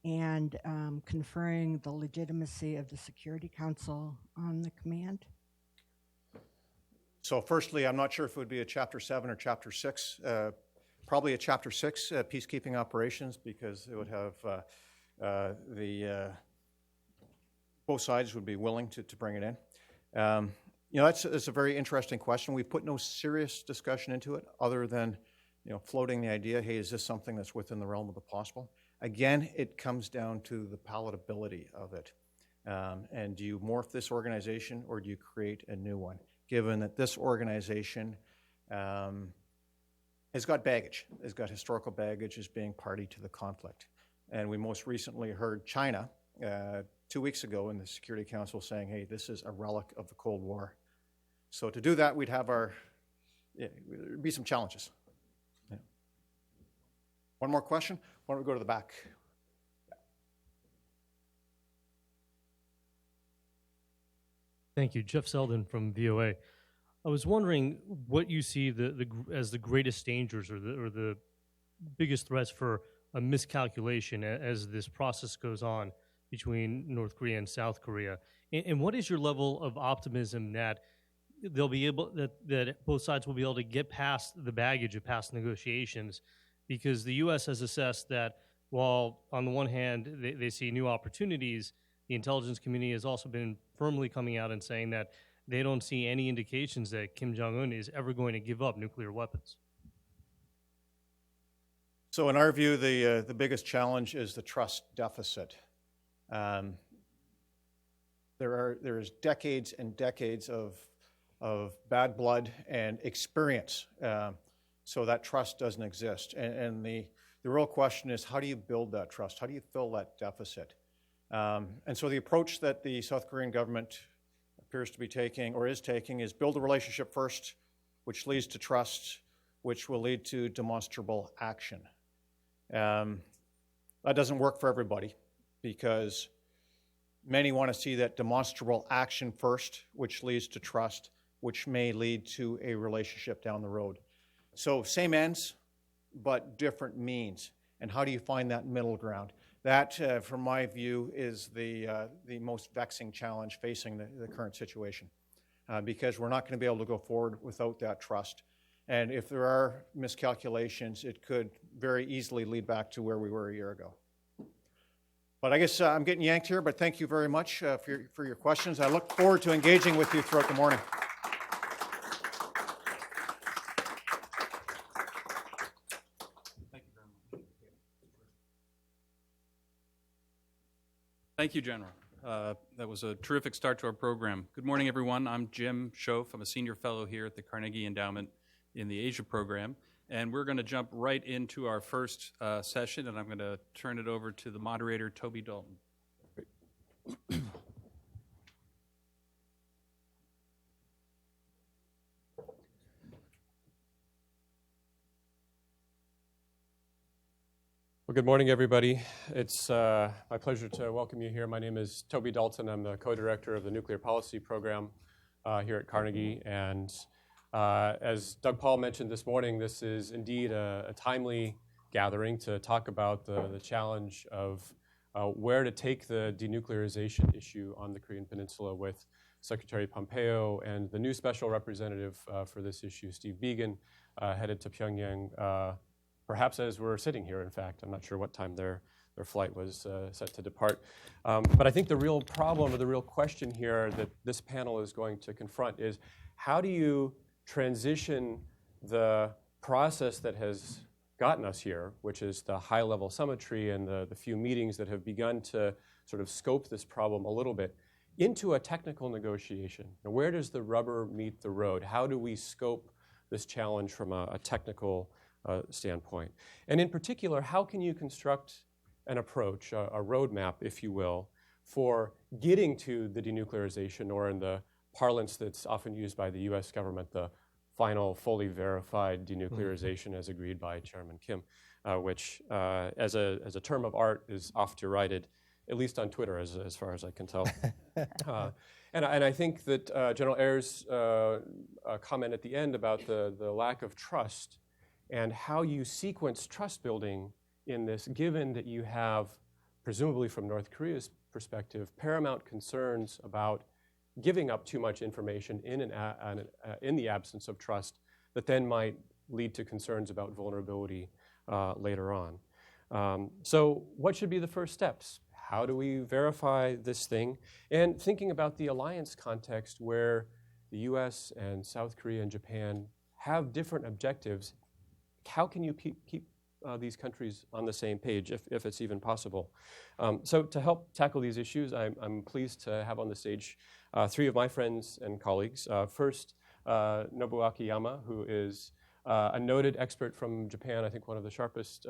and conferring the legitimacy of the Security Council on the command? So firstly, I'm not sure if it would be a Chapter 7 or Chapter 6. Probably a Chapter 6, peacekeeping operations, because it would have both sides would be willing to bring it in. That's a very interesting question. We put no serious discussion into it other than floating the idea, hey, is this something that's within the realm of the possible? Again, it comes down to the palatability of it. And do you morph this organization or do you create a new one? Given that this organization has got baggage, has got historical baggage as being party to the conflict. And we most recently heard China 2 weeks ago in the Security Council saying, hey, this is a relic of the Cold War. So to do that, we'd have there'd be some challenges. Yeah. One more question? Why don't we go to the back? Thank you. Jeff Selden from VOA. I was wondering what you see as the greatest dangers or the biggest threats for a miscalculation as this process goes on between North Korea and South Korea. And what is your level of optimism that they'll be able, that both sides will be able to get past the baggage of past negotiations? Because the U.S. has assessed that while on the one hand they see new opportunities, the intelligence community has also been firmly coming out and saying that they don't see any indications that Kim Jong-un is ever going to give up nuclear weapons. So in our view, the biggest challenge is the trust deficit. There is decades and decades of bad blood and experience, so that trust doesn't exist. And the real question is, how do you build that trust? How do you fill that deficit? And so the approach that the South Korean government appears to be taking, or is taking, is build a relationship first, which leads to trust, which will lead to demonstrable action. That doesn't work for everybody, because many want to see that demonstrable action first, which leads to trust, which may lead to a relationship down the road. So same ends, but different means. And how do you find that middle ground? That, from my view, is the most vexing challenge facing the current situation, because we're not going to be able to go forward without that trust. And if there are miscalculations, it could very easily lead back to where we were a year ago. But I guess I'm getting yanked here, but thank you very much for your questions. I look forward to engaging with you throughout the morning. Thank you, General. That was a terrific start to our program. Good morning, everyone. I'm Jim Schoaf. I'm a senior fellow here at the Carnegie Endowment in the Asia program. And we're going to jump right into our first session, and I'm going to turn it over to the moderator, Toby Dalton. Well, good morning, everybody. It's my pleasure to welcome you here. My name is Toby Dalton. I'm the co-director of the Nuclear Policy Program here at Carnegie. And as Doug Paul mentioned this morning, this is indeed a timely gathering to talk about the challenge of where to take the denuclearization issue on the Korean Peninsula with Secretary Pompeo and the new special representative for this issue, Steve Biegun, headed to Pyongyang perhaps as we're sitting here, in fact. I'm not sure what time their flight was set to depart. But I think the real problem or the real question here that this panel is going to confront is how do you transition the process that has gotten us here, which is the high-level summitry and the few meetings that have begun to sort of scope this problem a little bit, into a technical negotiation. Now, where does the rubber meet the road? How do we scope this challenge from a technical standpoint? And in particular, how can you construct an approach, a roadmap, if you will, for getting to the denuclearization, or in the parlance that's often used by the US government, the final fully verified denuclearization as agreed by Chairman Kim, which as a term of art is oft derided, at least on Twitter as far as I can tell. And I think that General Ayer's comment at the end about the lack of trust and how you sequence trust building in this, given that you have, presumably from North Korea's perspective, paramount concerns about giving up too much information in the absence of trust that then might lead to concerns about vulnerability later on. So what should be the first steps? How do we verify this thing? And thinking about the alliance context where the US and South Korea and Japan have different objectives, how can you keep these countries on the same page, if it's even possible? So to help tackle these issues, I'm pleased to have on the stage three of my friends and colleagues. First, Nobuo Akiyama, who is a noted expert from Japan, I think one of the sharpest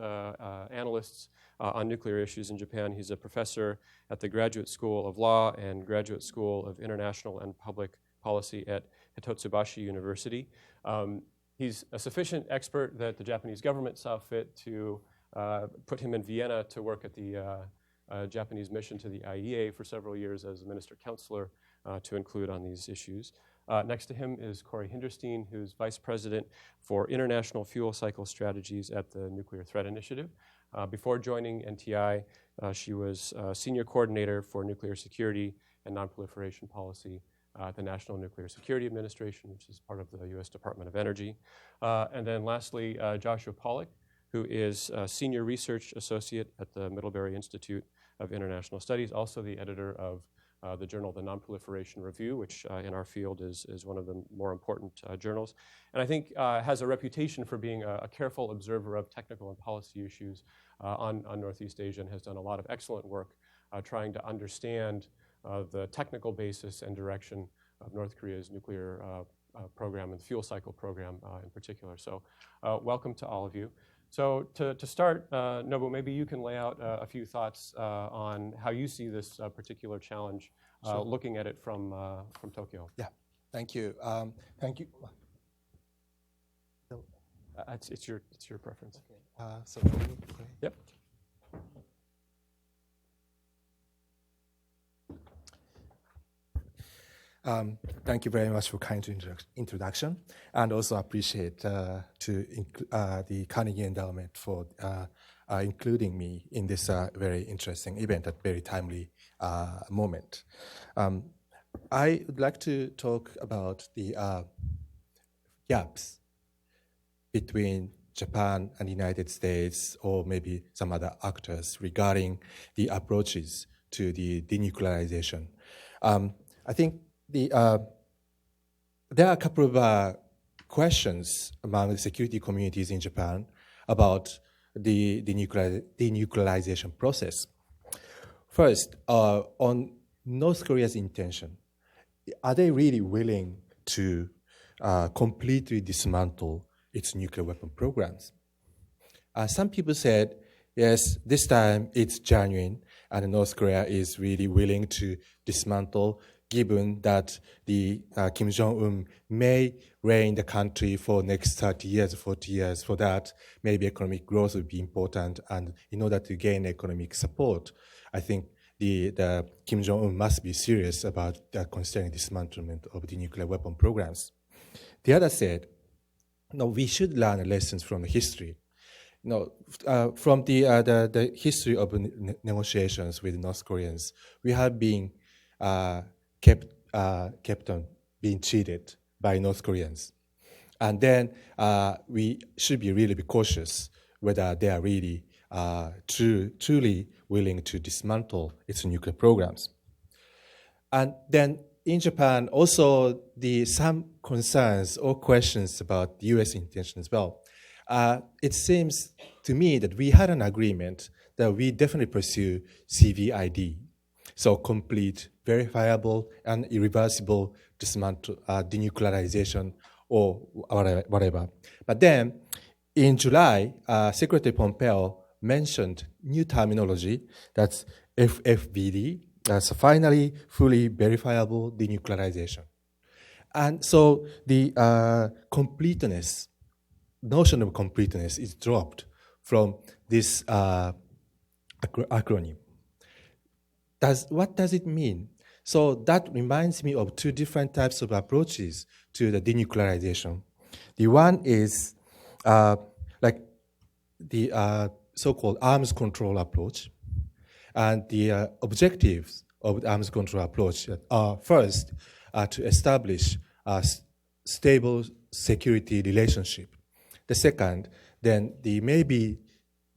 analysts on nuclear issues in Japan. He's a professor at the Graduate School of Law and Graduate School of International and Public Policy at Hitotsubashi University. He's a sufficient expert that the Japanese government saw fit to put him in Vienna to work at the Japanese mission to the Iaea for several years as a minister counselor to include on these issues. Next to him is Corey Hinderstein, who's vice president for international fuel cycle strategies at the Nuclear Threat Initiative. Before joining NTI, she was senior coordinator for nuclear security and non-proliferation policy at the National Nuclear Security Administration, which is part of the U.S. Department of Energy. And then lastly, Joshua Pollack, who is a senior research associate at the Middlebury Institute of International Studies, also the editor of the journal, the Non-Proliferation Review, which in our field is one of the more important journals. And I think has a reputation for being a careful observer of technical and policy issues on Northeast Asia, and has done a lot of excellent work trying to understand the technical basis and direction of North Korea's nuclear program and the fuel cycle program in particular. So welcome to all of you. So to start, Nobu, maybe you can lay out a few thoughts on how you see this particular challenge, Sure. looking at it from Tokyo. Yeah, thank you. Thank you. It's your preference. Okay. So for me, okay. Yep. Thank you very much for kind introduction, and also appreciate the Carnegie Endowment for including me in this very interesting event at very timely moment. I would like to talk about the gaps between Japan and the United States, or maybe some other actors, regarding the approaches to the denuclearization. I think there are a couple of questions among the security communities in Japan about the denuclearization process. First, on North Korea's intention. Are they really willing to completely dismantle its nuclear weapon programs? Some people said, yes, this time it's genuine, and North Korea is really willing to dismantle, given that the Kim Jong-un may reign the country for next 30 years, 40 years. For that, maybe economic growth would be important, and in order to gain economic support, I think the Kim Jong-un must be serious about considering dismantlement of the nuclear weapon programs. The other said, no, we should learn lessons from the history. From the history of negotiations with North Koreans, we have been kept on being cheated by North Koreans. And then we should be really be cautious whether they are really truly willing to dismantle its nuclear programs. And then in Japan, also some concerns or questions about the US intention as well. It seems to me that we had an agreement that we definitely pursue CVID, so complete, verifiable, and irreversible denuclearization or whatever. But then, in July, Secretary Pompeo mentioned new terminology, that's FFVD, that's finally fully verifiable denuclearization. And so the completeness, notion of completeness is dropped from this acronym. What does it mean? So that reminds me of two different types of approaches to the denuclearization. The one is like the so-called arms control approach. And the objectives of the arms control approach are first to establish a stable security relationship. The second, then maybe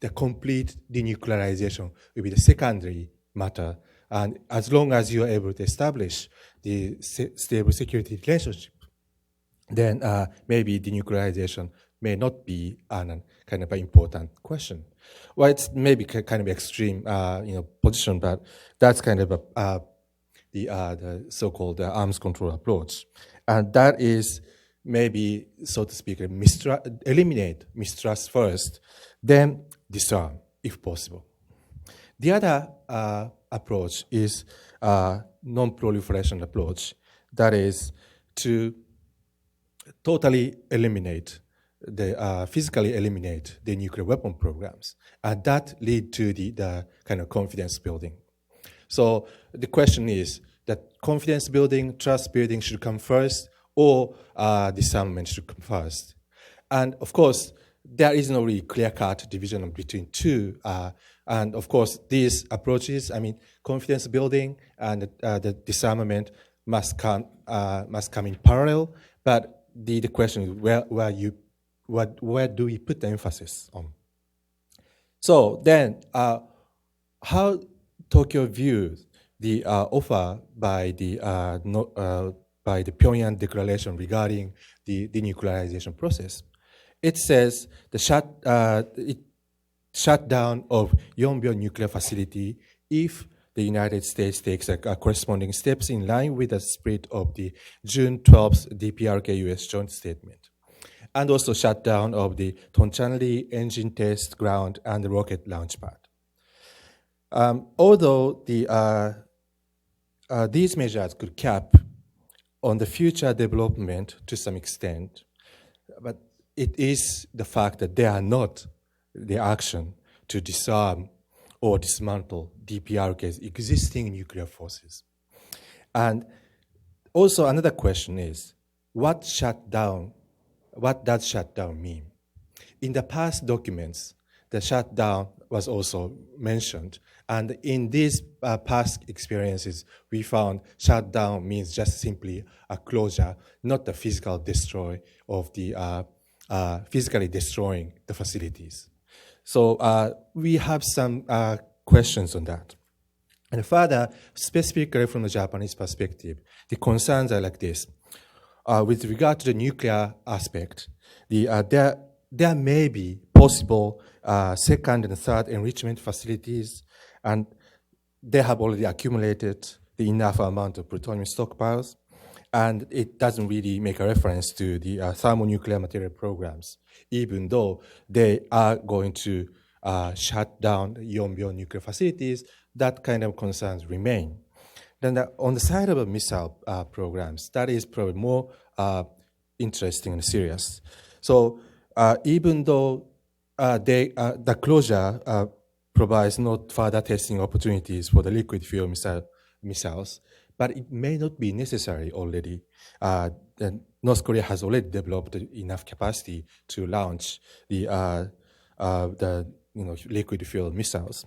the complete denuclearization will be the secondary matter. And as long as you are able to establish the stable security relationship, then maybe denuclearization may not be a kind of an important question. Well, it's maybe kind of extreme, position, but that's kind of the so-called arms control approach, and that is maybe, so to speak, eliminate mistrust first, then disarm if possible. The other approach is non-proliferation approach, that is to totally eliminate physically eliminate the nuclear weapon programs, and that lead to the kind of confidence building. So the question is that confidence building, trust building should come first, or disarmament should come first. And of course, there is no really clear-cut division between two. And of course, these approaches, confidence building and the disarmament must come in parallel. But the question is where do we put the emphasis on? So then, how Tokyo views the offer by the Pyongyang declaration regarding the denuclearization process? It says the shutdown of Yongbyon nuclear facility if the United States takes corresponding steps in line with the spirit of the June 12th DPRK-US joint statement, and also shutdown of the Tonchanli engine test ground and the rocket launch pad. Although these measures could cap on the future development to some extent, but it is the fact that they are not the action to disarm or dismantle DPRK's existing nuclear forces. And also another question is, what does shutdown mean? In the past documents, the shutdown was also mentioned. And in these past experiences, we found shutdown means just simply a closure, not the physical destroy of the physically destroying the facilities. So we have some questions on that. And further, specifically from the Japanese perspective, the concerns are like this. With regard to the nuclear aspect, there may be possible second and third enrichment facilities, and they have already accumulated the enough amount of plutonium stockpiles, and it doesn't really make a reference to the thermonuclear material programs, even though they are going to shut down the Yongbyon nuclear facilities. That kind of concerns remain. Then on the side of the missile programs, that is probably more interesting and serious. So even though the closure provides not further testing opportunities for the liquid fuel missiles, but it may not be necessary already. North Korea has already developed enough capacity to launch the liquid fuel missiles.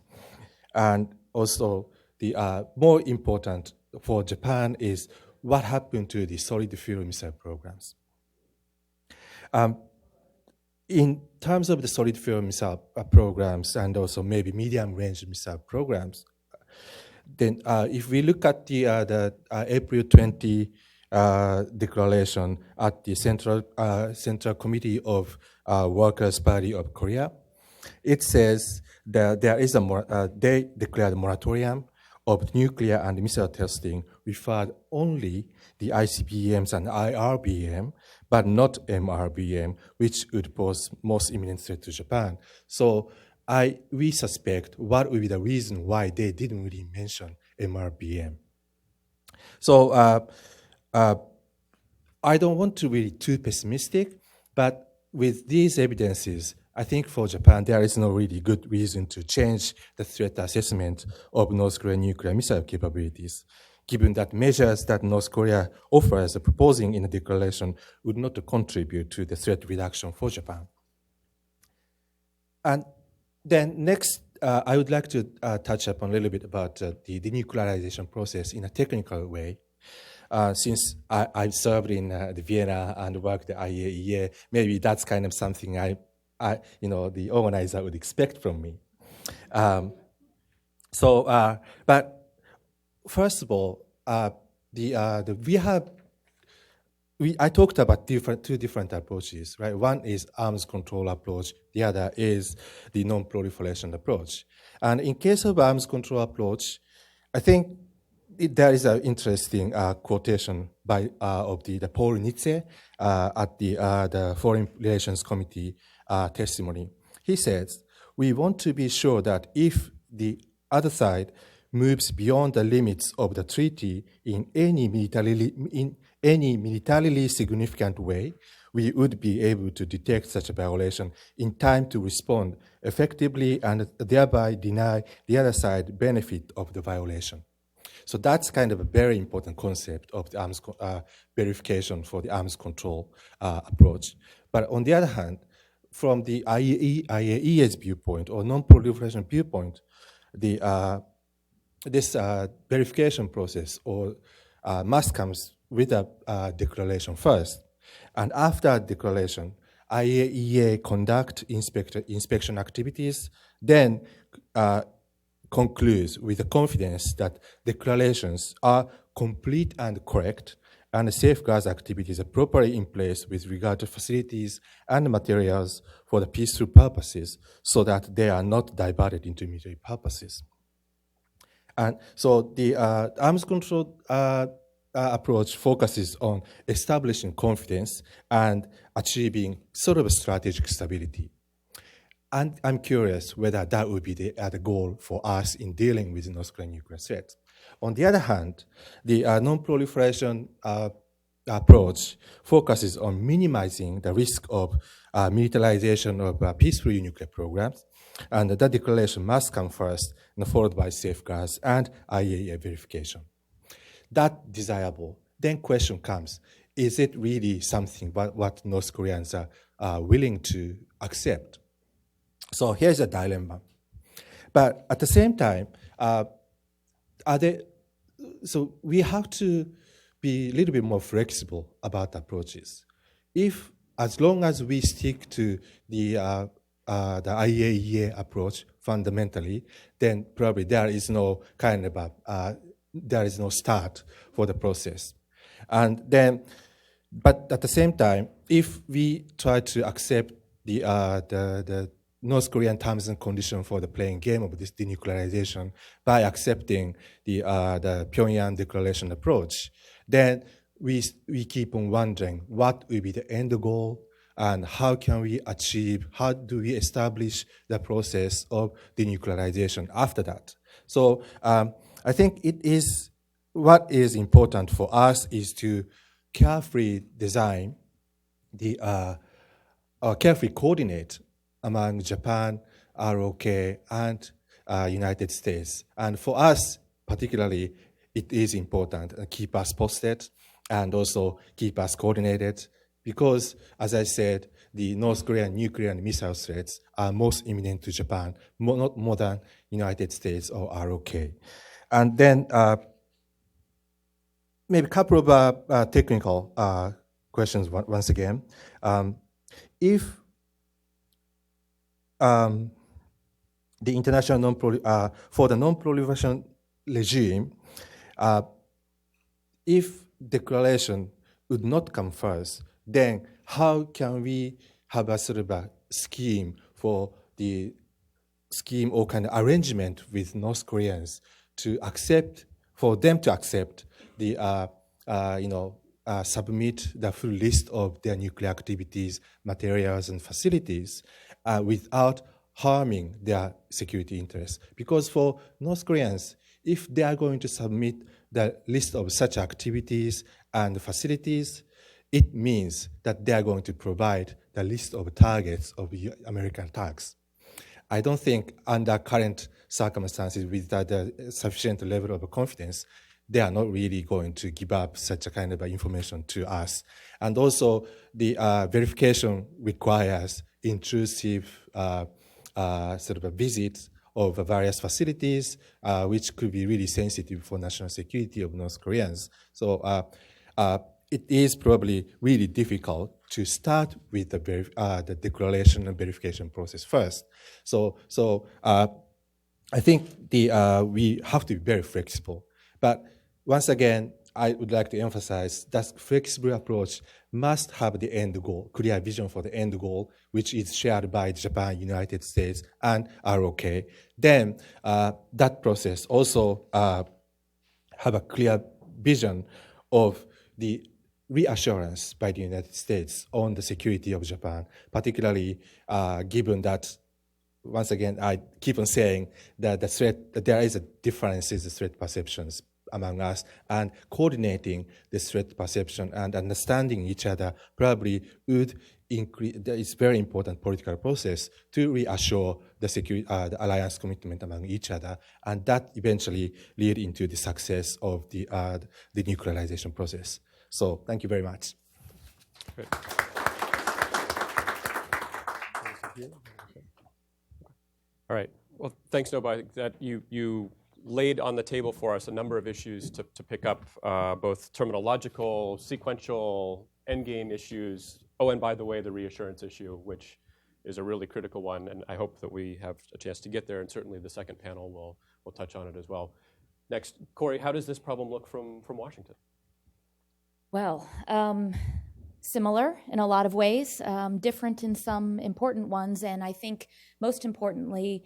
And also, the more important for Japan is what happened to the solid fuel missile programs. In terms of the solid fuel missile programs and also maybe medium-range missile programs, then if we look at the April 20 declaration at the Central Committee of Workers' Party of Korea, it says that there is they declared a moratorium of nuclear and missile testing referred only the ICBMs and IRBM, but not MRBM, which would pose most imminent threat to Japan. So we suspect what would be the reason why they didn't really mention MRBM. So I don't want to be too pessimistic, but with these evidences, I think for Japan, there is no really good reason to change the threat assessment of North Korean nuclear missile capabilities, given that measures that North Korea offers proposing in the declaration would not contribute to the threat reduction for Japan. And then next, I would like to touch upon a little bit about the denuclearization process in a technical way. Since I served in Vienna and worked at Iaea, maybe that's kind of something the organizer would expect from me. But first of all, I talked about two different approaches, right? One is arms control approach. The other is the non-proliferation approach. And in case of arms control approach, I think there is an interesting quotation of the Paul Nitze at the Foreign Relations Committee testimony. He says, "We want to be sure that if the other side moves beyond the limits of the treaty in any militarily significant way, we would be able to detect such a violation in time to respond effectively and thereby deny the other side benefit of the violation." So that's kind of a very important concept of the arms verification for the arms control approach. But on the other hand, from the IAEA's viewpoint or non-proliferation viewpoint, this verification process must come with a declaration first. And after declaration, IAEA conduct inspection activities, then concludes with the confidence that declarations are complete and correct, and the safeguards activities are properly in place with regard to facilities and materials for the peaceful purposes so that they are not diverted into military purposes. And so the arms control approach focuses on establishing confidence and achieving sort of a strategic stability. And I'm curious whether that would be the goal for us in dealing with the North Korean nuclear threat. On the other hand, the non-proliferation approach focuses on minimizing the risk of militarization of peaceful nuclear programs, and that declaration must come first, followed by safeguards and IAEA verification. That desirable. Then question comes, is it really something what North Koreans are willing to accept? So here's a dilemma. But at the same time, so we have to be a little bit more flexible about approaches. As long as we stick to the IAEA approach fundamentally, then probably there is no start for the process. And then, but at the same time, if we try to accept the North Korean terms and conditions for the playing game of this denuclearization by accepting the Pyongyang declaration approach, then we keep on wondering what will be the end goal and how do we establish the process of denuclearization after that. So I think what is important for us is to carefully design carefully coordinate among Japan, ROK, and United States. And for us, particularly, it is important to keep us posted and also keep us coordinated because, as I said, the North Korean nuclear and missile threats are most imminent to Japan, not more than United States or ROK. And then maybe a couple of technical questions once again. If the international for the non-proliferation regime, if declaration would not come first, then how can we have a sort of a scheme for the scheme or kind of arrangement with North Koreans for them to accept the submit the full list of their nuclear activities, materials, and facilities without harming their security interests. Because for North Koreans, if they are going to submit the list of such activities and facilities, it means that they are going to provide the list of targets of American attacks. I don't think under current circumstances with the sufficient level of confidence, they are not really going to give up such a kind of information to us. And also the verification requires intrusive sort of a visit of various facilities, which could be really sensitive for national security of North Koreans. So it is probably really difficult to start with the declaration and verification process first. So I think we have to be very flexible. But once again, I would like to emphasize that flexible approach must have the end goal, clear vision for the end goal, which is shared by Japan, United States, and ROK. Then that process also have a clear vision of the reassurance by the United States on the security of Japan, particularly given that, once again, I keep on saying that that there is a difference in the threat perceptions among us, and coordinating the threat perception and understanding each other probably would increase. It's very important political process to reassure the security, the alliance commitment among each other, and that eventually lead into the success of the denuclearization process. So thank you very much. Great. All right. Well, thanks, Noba. That you laid on the table for us a number of issues to pick up, both terminological, sequential, endgame issues. Oh, and by the way, the reassurance issue, which is a really critical one, and I hope that we have a chance to get there, and certainly the second panel will touch on it as well. Next, Corey, how does this problem look from Washington? Well, similar in a lot of ways, different in some important ones, and I think most importantly,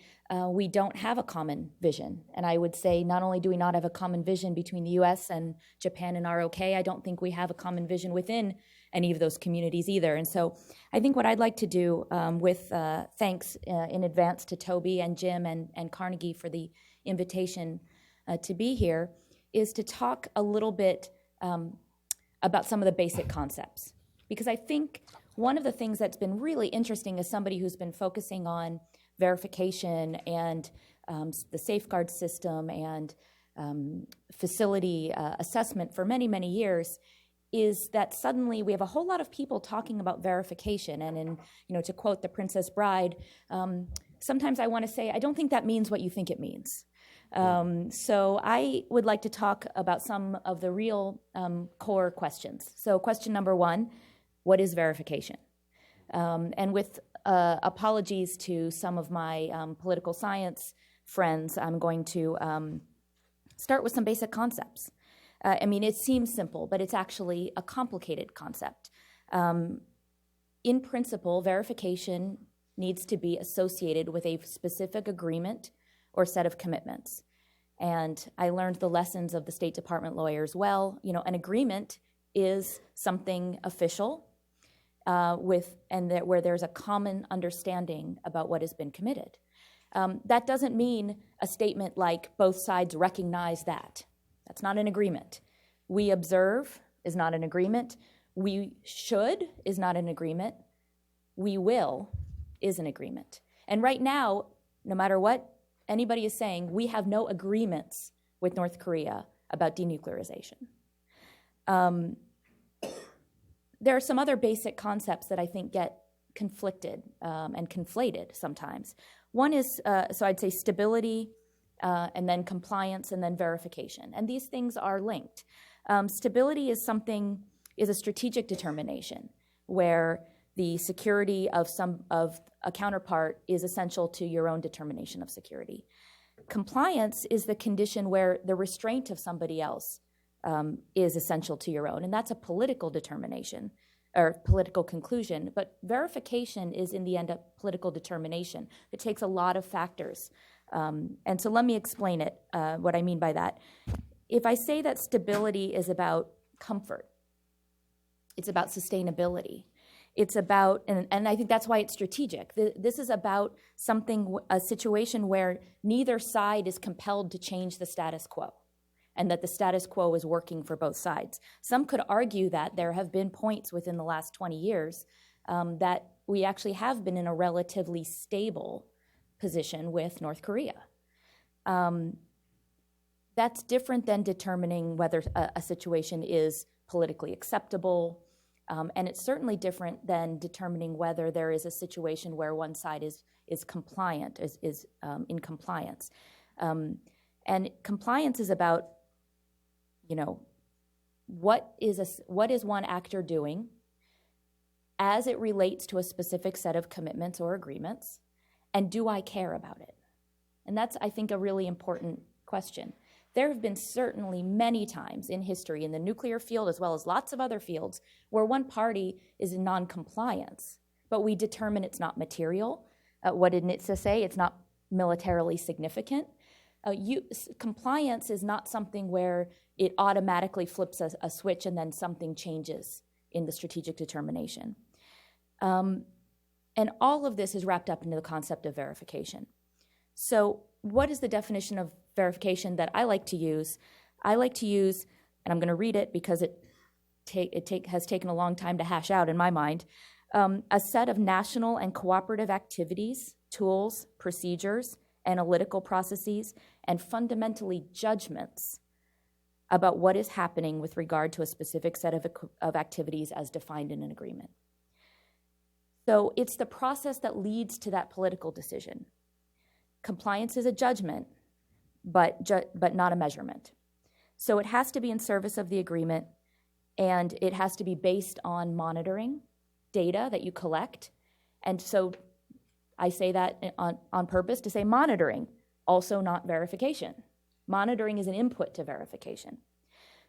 we don't have a common vision. And I would say not only do we not have a common vision between the US and Japan and ROK, I don't think we have a common vision within any of those communities either. And so I think what I'd like to do with thanks in advance to Toby and Jim and Carnegie for the invitation to be here is to talk a little bit about some of the basic concepts. Because I think one of the things that's been really interesting as somebody who's been focusing on verification and the safeguard system and facility assessment for many, many years is that suddenly we have a whole lot of people talking about verification. And to quote The Princess Bride, sometimes I want to say, I don't think that means what you think it means. So I would like to talk about some of the real core questions. So question number one, what is verification? And with apologies to some of my political science friends, I'm going to start with some basic concepts. I mean, it seems simple, but it's actually a complicated concept. In principle, verification needs to be associated with a specific agreement or set of commitments. And I learned the lessons of the State Department lawyers well. You know, an agreement is something official where there's a common understanding about what has been committed. That doesn't mean a statement like both sides recognize that. That's not an agreement. We observe is not an agreement. We should is not an agreement. We will is an agreement. And right now, no matter what anybody is saying, we have no agreements with North Korea about denuclearization. There are some other basic concepts that I think get conflicted and conflated sometimes. One is, so I'd say stability, and then compliance, and then verification. And these things are linked. Stability is a strategic determination where the security of a counterpart is essential to your own determination of security. Compliance is the condition where the restraint of somebody else is essential to your own, and that's a political determination or political conclusion. But verification is, in the end, a political determination. It takes a lot of factors. And so let me explain it, what I mean by that. If I say that stability is about comfort, it's about sustainability, it's about, and I think that's why it's strategic. This is about a situation where neither side is compelled to change the status quo, and that the status quo is working for both sides. Some could argue that there have been points within the last 20 years that we actually have been in a relatively stable position with North Korea. That's different than determining whether a situation is politically acceptable, and it's certainly different than determining whether there is a situation where one side is compliant, is in compliance. And compliance is about, you know, what is one actor doing as it relates to a specific set of commitments or agreements, and do I care about it? And that's, I think, a really important question. There have been certainly many times in history, in the nuclear field as well as lots of other fields, where one party is in non-compliance, but we determine it's not material. What did NHTSA say? It's not militarily significant. Compliance is not something where it automatically flips a switch and then something changes in the strategic determination. And all of this is wrapped up into the concept of verification. So what is the definition of verification that I like to use? I like to use, and I'm going to read it because it has taken a long time to hash out in my mind, a set of national and cooperative activities, tools, procedures, analytical processes, and fundamentally judgments about what is happening with regard to a specific set of activities as defined in an agreement. So it's the process that leads to that political decision. Compliance is a judgment, but not a measurement. So it has to be in service of the agreement, and it has to be based on monitoring data that you collect. And so I say that on purpose to say monitoring, also not verification. Monitoring is an input to verification.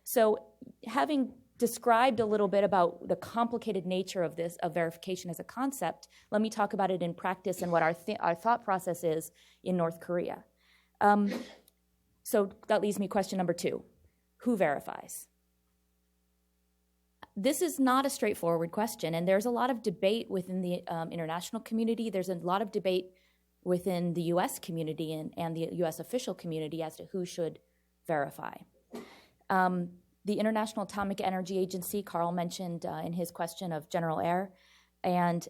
So having described a little bit about the complicated nature of verification as a concept, let me talk about it in practice and what our thought process is in North Korea. So that leaves me question number 2. Who verifies? This is not a straightforward question, and there's a lot of debate within the international community. There's a lot of debate within the U.S. community and the U.S. official community as to who should verify. The International Atomic Energy Agency, Carl mentioned in his question of General Air, and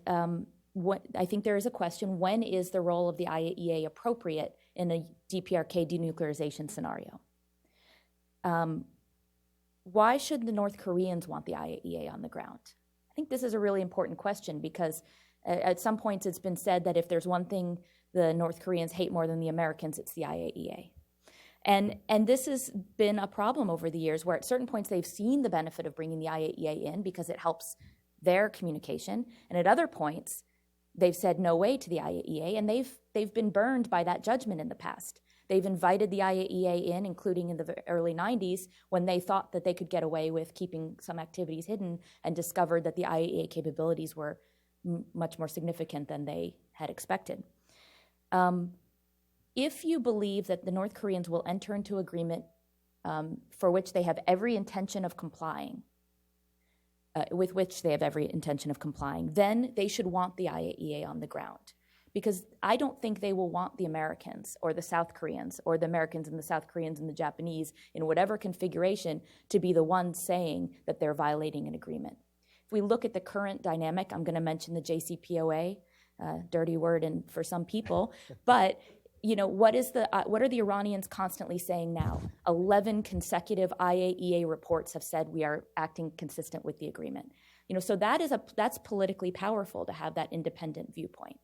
I think there is a question, when is the role of the IAEA appropriate in a DPRK denuclearization scenario? Why should the North Koreans want the IAEA on the ground? I think this is a really important question because at some points it's been said that if there's one thing the North Koreans hate more than the Americans, it's the IAEA. And this has been a problem over the years where at certain points they've seen the benefit of bringing the IAEA in because it helps their communication, and at other points they've said no way to the IAEA, and they've been burned by that judgment in the past. They've invited the IAEA in, including in the early 90s, when they thought that they could get away with keeping some activities hidden and discovered that the IAEA capabilities were much more significant than they had expected. If you believe that the North Koreans will enter into agreement for which they have every intention of complying, with which they have every intention of complying, then they should want the IAEA on the ground. Because I don't think they will want the Americans or the South Koreans or the Americans and the South Koreans and the Japanese in whatever configuration to be the ones saying that they're violating an agreement. If we look at the current dynamic, I'm going to mention the JCPOA, dirty word for some people, but you know, what are the Iranians constantly saying now? 11 consecutive IAEA reports have said we are acting consistent with the agreement. You know, so that's politically powerful to have that independent viewpoint.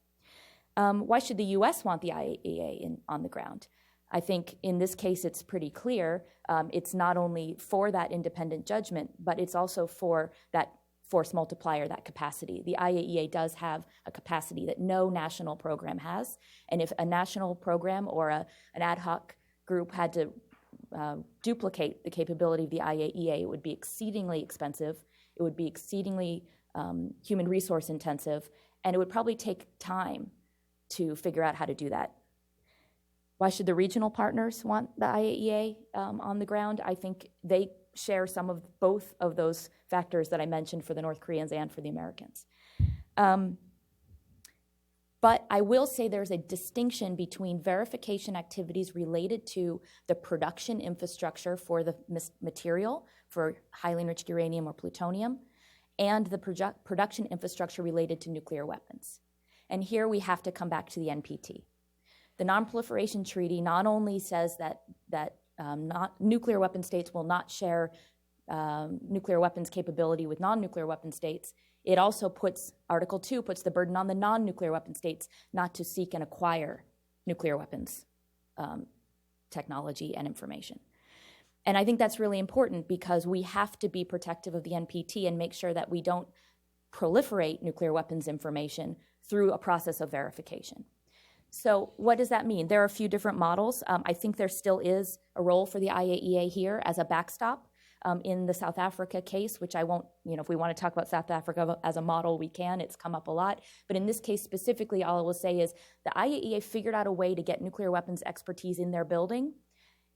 Why should the U.S. want the IAEA on the ground? I think in this case it's pretty clear. It's not only for that independent judgment, but it's also for that force multiplier, that capacity. The IAEA does have a capacity that no national program has, and if a national program or an ad hoc group had to duplicate the capability of the IAEA, it would be exceedingly expensive, it would be exceedingly human resource intensive, and it would probably take time to figure out how to do that. Why should the regional partners want the IAEA on the ground? I think they share some of both of those factors that I mentioned for the North Koreans and for the Americans. But I will say there's a distinction between verification activities related to the production infrastructure for the material, for highly enriched uranium or plutonium, and the production infrastructure related to nuclear weapons. And here we have to come back to the NPT. The Non-Proliferation Treaty not only says that nuclear weapon states will not share nuclear weapons capability with non-nuclear weapon states, it also puts, Article 2 puts the burden on the non-nuclear weapon states not to seek and acquire nuclear weapons technology and information. And I think that's really important because we have to be protective of the NPT and make sure that we don't proliferate nuclear weapons information through a process of verification. So what does that mean? There are a few different models. I think there still is a role for the IAEA here as a backstop. In the South Africa case, which I won't, if we want to talk about South Africa as a model, we can. It's come up a lot. But in this case specifically, all I will say is the IAEA figured out a way to get nuclear weapons expertise in their building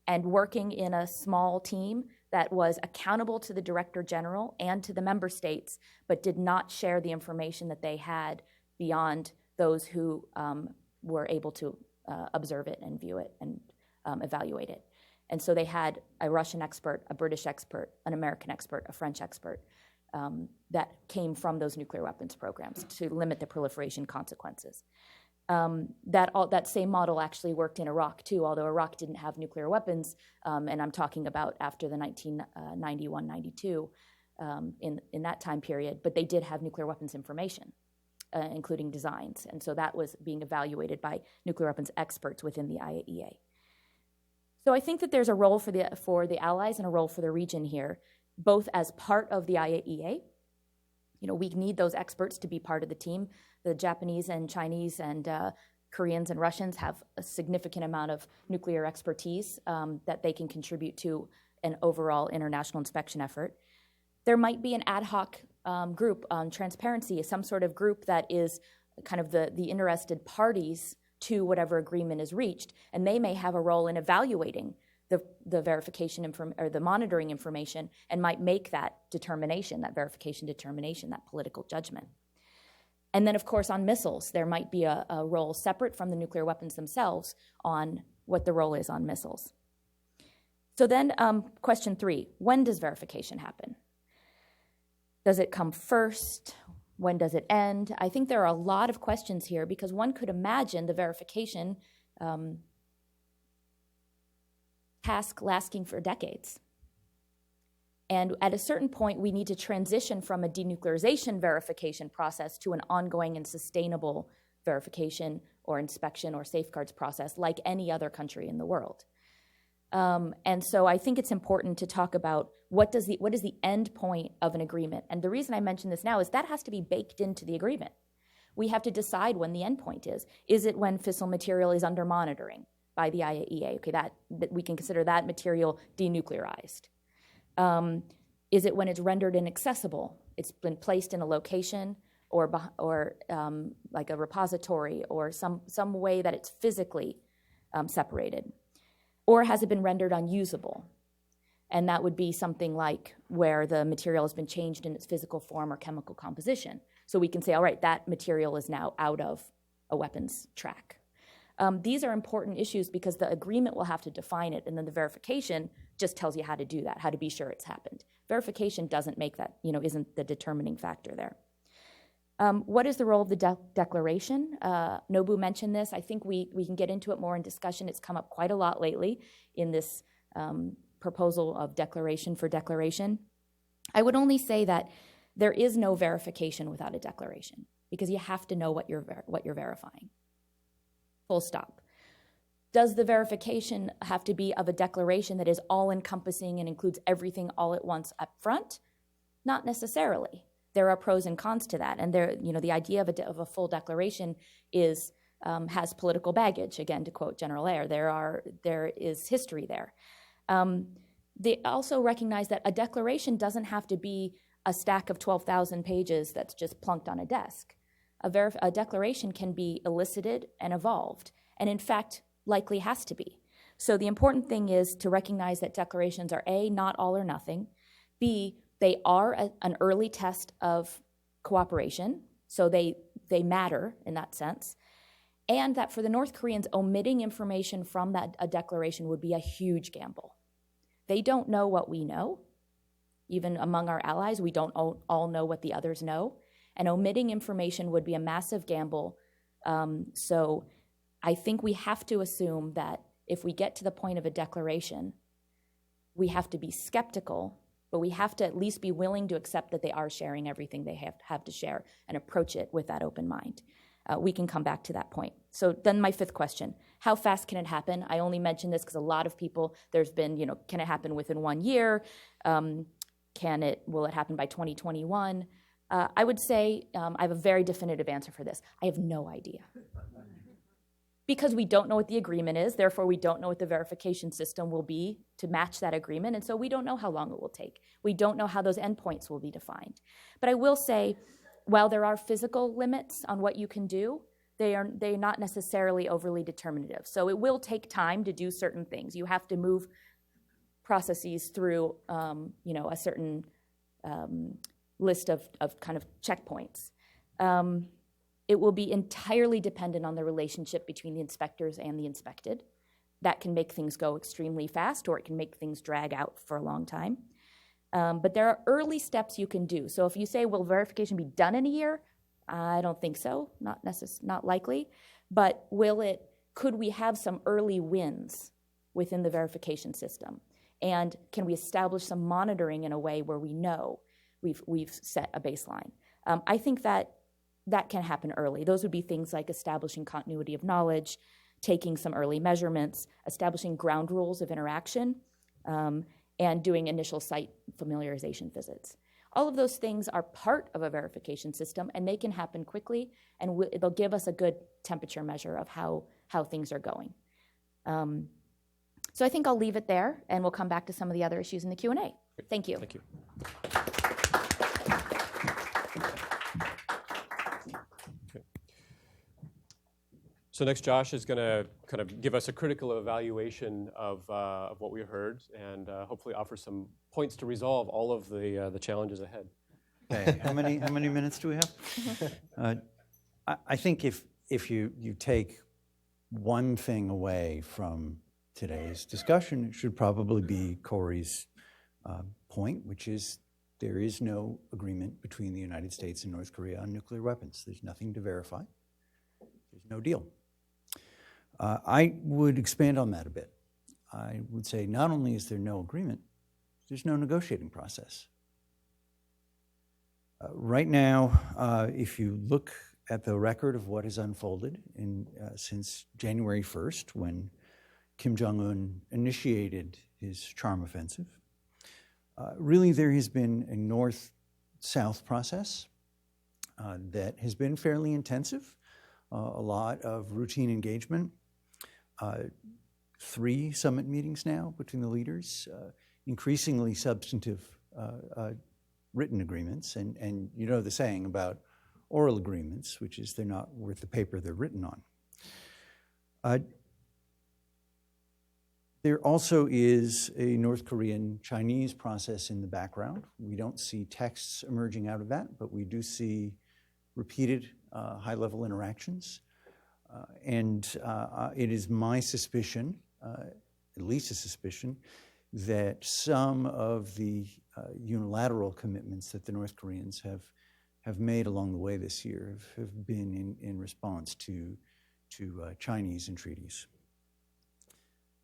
and working in a small team that was accountable to the Director General and to the member states, but did not share the information that they had beyond those who were able to observe it and view it and evaluate it. And so they had a Russian expert, a British expert, an American expert, a French expert that came from those nuclear weapons programs to limit the proliferation consequences. That same model actually worked in Iraq too, although Iraq didn't have nuclear weapons, and I'm talking about after the 1991-92 in that time period, but they did have nuclear weapons information, including designs, and so that was being evaluated by nuclear weapons experts within the IAEA. So I think that there's a role for the allies and a role for the region here, both as part of the IAEA. We need those experts to be part of the team. The Japanese and Chinese and Koreans and Russians have a significant amount of nuclear expertise that they can contribute to an overall international inspection effort. There might be an ad hoc group on transparency, some sort of group that is kind of the interested parties to whatever agreement is reached, and they may have a role in evaluating the verification or the monitoring information and might make that determination, that verification determination, that political judgment. And then, of course, on missiles, there might be a role separate from the nuclear weapons themselves on what the role is on missiles. So then, question 3, when does verification happen? Does it come first? When does it end? I think there are a lot of questions here because one could imagine the verification task lasting for decades. And at a certain point, we need to transition from a denuclearization verification process to an ongoing and sustainable verification or inspection or safeguards process like any other country in the world. And so I think it's important to talk about what is the end point of an agreement. And the reason I mention this now is that has to be baked into the agreement. We have to decide when the end point is. Is it when fissile material is under monitoring by the IAEA? Okay, that we can consider that material denuclearized. Is it when it's rendered inaccessible? It's been placed in a location or like a repository or some way that it's physically separated? Or has it been rendered unusable? And that would be something like where the material has been changed in its physical form or chemical composition. So we can say, all right, that material is now out of a weapons track. These are important issues because the agreement will have to define it, and then the verification just tells you how to do that, how to be sure it's happened. Verification doesn't make that, isn't the determining factor there. What is the role of the declaration? Nobu mentioned this. I think we can get into it more in discussion. It's come up quite a lot lately in this proposal of declaration for declaration. I would only say that there is no verification without a declaration because you have to know what you're verifying. Full stop. Does the verification have to be of a declaration that is all-encompassing and includes everything all at once up front? Not necessarily. There are pros and cons to that, and the idea of a full declaration has political baggage. Again, to quote General Ayer, there is history there. They also recognize that a declaration doesn't have to be a stack of 12,000 pages that's just plunked on a desk. A declaration can be elicited and evolved, and in fact, likely has to be. So the important thing is to recognize that declarations are A, not all or nothing, B, they are an early test of cooperation, so they matter in that sense, and that for the North Koreans, omitting information from a declaration would be a huge gamble. They don't know what we know. Even among our allies, we don't all know what the others know, and omitting information would be a massive gamble. So I think we have to assume that if we get to the point of a declaration, we have to be skeptical, but we have to at least be willing to accept that they are sharing everything they have to share and approach it with that open mind. We can come back to that point. So then my fifth question, how fast can it happen? I only mention this because a lot of people, there's been, can it happen within 1 year? Will it happen by 2021? I would say I have a very definitive answer for this. I have no idea. Because we don't know what the agreement is, therefore we don't know what the verification system will be to match that agreement, and so we don't know how long it will take. We don't know how those endpoints will be defined. But I will say, while there are physical limits on what you can do, they're not necessarily overly determinative. So it will take time to do certain things. You have to move processes through a certain list of kind of checkpoints. It will be entirely dependent on the relationship between the inspectors and the inspected. That can make things go extremely fast, or it can make things drag out for a long time. But there are early steps you can do. So if you say, will verification be done in a year? I don't think so, not likely. But could we have some early wins within the verification system? And can we establish some monitoring in a way where we know we've set a baseline? I think that can happen early. Those would be things like establishing continuity of knowledge, taking some early measurements, establishing ground rules of interaction, and doing initial site familiarization visits. All of those things are part of a verification system, and they can happen quickly, and they'll give us a good temperature measure of how things are going. So I think I'll leave it there, and we'll come back to some of the other issues in the Q&A. Thank you. Thank you. So next, Josh is going to kind of give us a critical evaluation of what we heard, and hopefully offer some points to resolve all of the challenges ahead. Okay, how many minutes do we have? I think if you take one thing away from today's discussion, it should probably be Corey's point, which is there is no agreement between the United States and North Korea on nuclear weapons. There's nothing to verify. There's no deal. I would expand on that a bit. I would say not only is there no agreement, there's no negotiating process. Right now, if you look at the record of what has unfolded since January 1st, when Kim Jong-un initiated his charm offensive, really there has been a north-south process that has been fairly intensive, a lot of routine engagement, 3 summit meetings now between the leaders, increasingly substantive written agreements, and you know the saying about oral agreements, which is they're not worth the paper they're written on. There also is a North Korean-Chinese process in the background. We don't see texts emerging out of that, but we do see repeated high-level interactions. It is my suspicion, at least a suspicion, that some of the unilateral commitments that the North Koreans have made along the way this year have been in response to Chinese entreaties.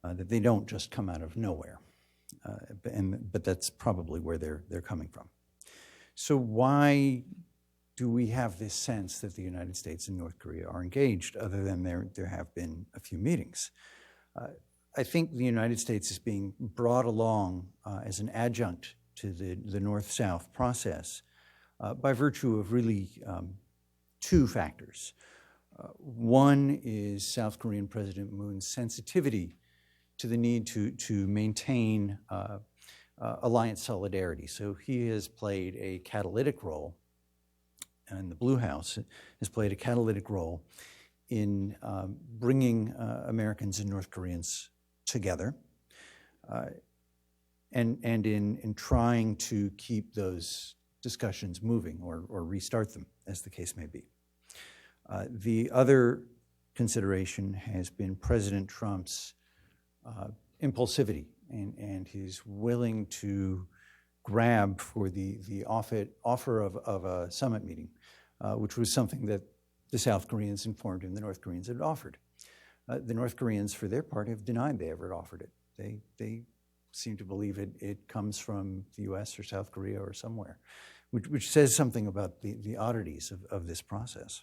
That they don't just come out of nowhere, but that's probably where they're coming from. So why do we have this sense that the United States and North Korea are engaged, other than there have been a few meetings? I think the United States is being brought along as an adjunct to the North-South process by virtue of really two factors. One is South Korean President Moon's sensitivity to the need to maintain alliance solidarity. So he has played a catalytic role, and the Blue House has played a catalytic role in bringing Americans and North Koreans together, and in trying to keep those discussions moving or restart them, as the case may be. The other consideration has been President Trump's impulsivity and his willing to grab for the offer of a summit meeting, which was something that the South Koreans informed him the North Koreans had offered. The North Koreans, for their part, have denied they ever offered it. They seem to believe it comes from the US or South Korea or somewhere, which says something about the oddities of this process.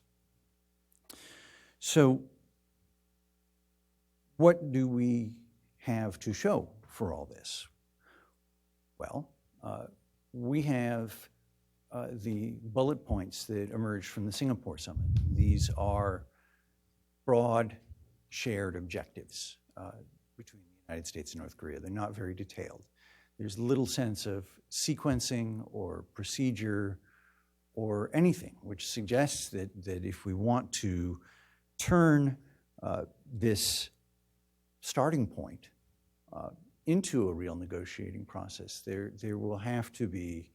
So what do we have to show for all this? Well, we have the bullet points that emerged from the Singapore summit. These are broad, shared objectives between the United States and North Korea. They're not very detailed. There's little sense of sequencing or procedure or anything, which suggests that if we want to turn this starting point into a real negotiating process, there will have to be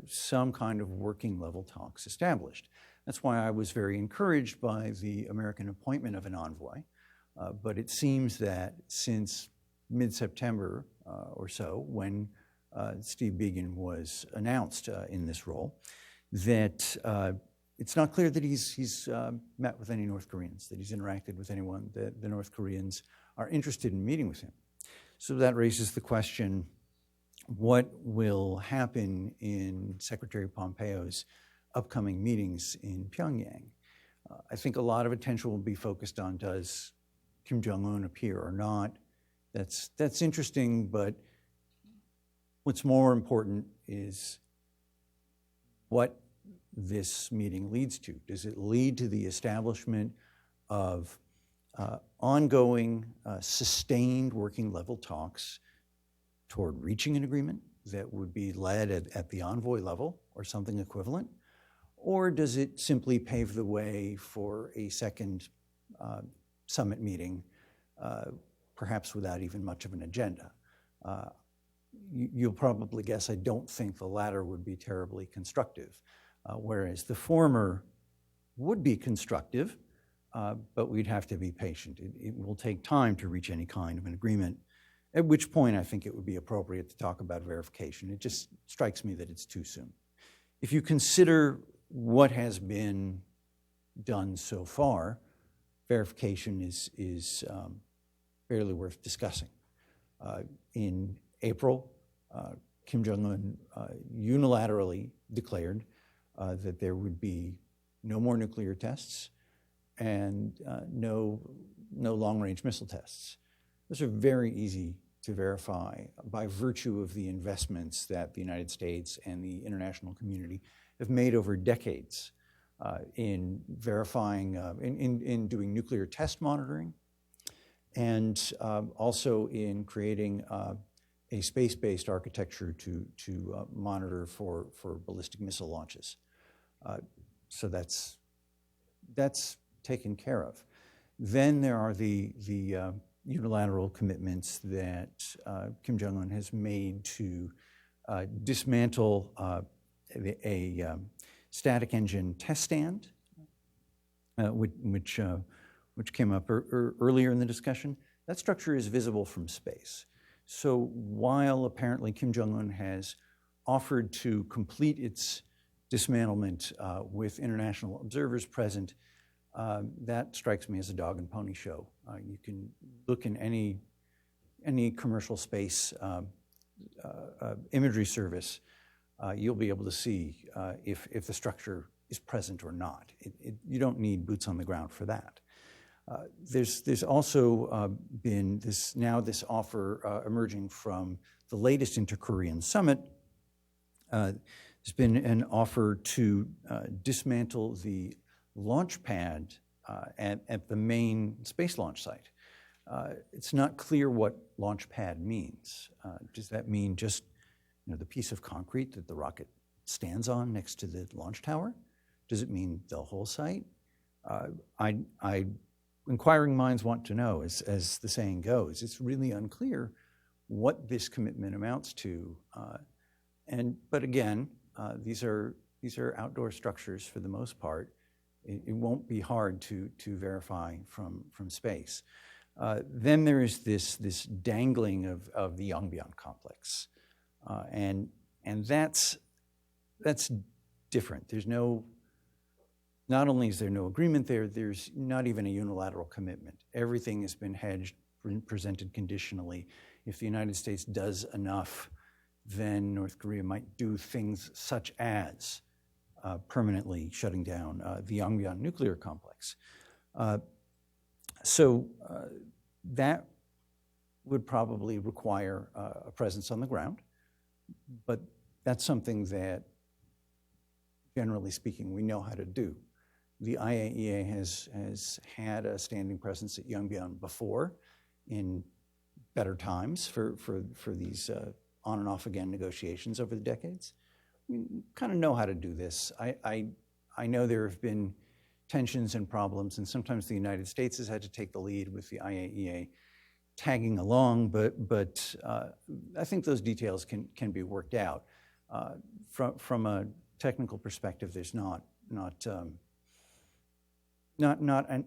some kind of working level talks established. That's why I was very encouraged by the American appointment of an envoy, but it seems that since mid-September or so, when Steve Biegun was announced in this role, that it's not clear that he's met with any North Koreans, that he's interacted with anyone, that the North Koreans are interested in meeting with him. So that raises the question, what will happen in Secretary Pompeo's upcoming meetings in Pyongyang? I think a lot of attention will be focused on, does Kim Jong-un appear or not? That's interesting, but what's more important is what this meeting leads to. Does it lead to the establishment of ongoing, sustained working level talks toward reaching an agreement that would be led at the envoy level or something equivalent? Or does it simply pave the way for a second summit meeting, perhaps without even much of an agenda? You'll probably guess I don't think the latter would be terribly constructive, whereas the former would be constructive, but we'd have to be patient. It will take time to reach any kind of an agreement, at which point I think it would be appropriate to talk about verification. It just strikes me that it's too soon. If you consider what has been done so far, verification is fairly worth discussing. In April, Kim Jong-un unilaterally declared that there would be no more nuclear tests and no long-range missile tests. Those are very easy to verify by virtue of the investments that the United States and the international community have made over decades in verifying, in doing nuclear test monitoring, and also in creating a space-based architecture to monitor for ballistic missile launches. So that's taken care of. Then there are the unilateral commitments that Kim Jong-un has made to dismantle a static engine test stand, which came up earlier in the discussion. That structure is visible from space. So while apparently Kim Jong-un has offered to complete its dismantlement with international observers present, that strikes me as a dog and pony show. You can look in any commercial space imagery service, you'll be able to see if the structure is present or not. You don't need boots on the ground for that. There's also been this offer emerging from the latest Inter-Korean summit. There's been an offer to dismantle the launch pad at the main space launch site. It's not clear what launch pad means. Does that mean just the piece of concrete that the rocket stands on next to the launch tower? Does it mean the whole site? Inquiring minds want to know, as the saying goes. It's really unclear what this commitment amounts to. But again, these are outdoor structures for the most part. It won't be hard to verify from space. Then there is this dangling of the Yongbyon complex, and that's different. Not only is there no agreement there, there's not even a unilateral commitment. Everything has been hedged, presented conditionally. If the United States does enough, then North Korea might do things such as permanently shutting down the Yongbyon nuclear complex. So that would probably require a presence on the ground, but that's something that, generally speaking, we know how to do. The Iaea has had a standing presence at Yongbyon before in better times for these on and off again negotiations over the decades. We kind of know how to do this. I know there have been tensions and problems, and sometimes the United States has had to take the lead with the Iaea tagging along, but I think those details can be worked out. From a technical perspective, there's not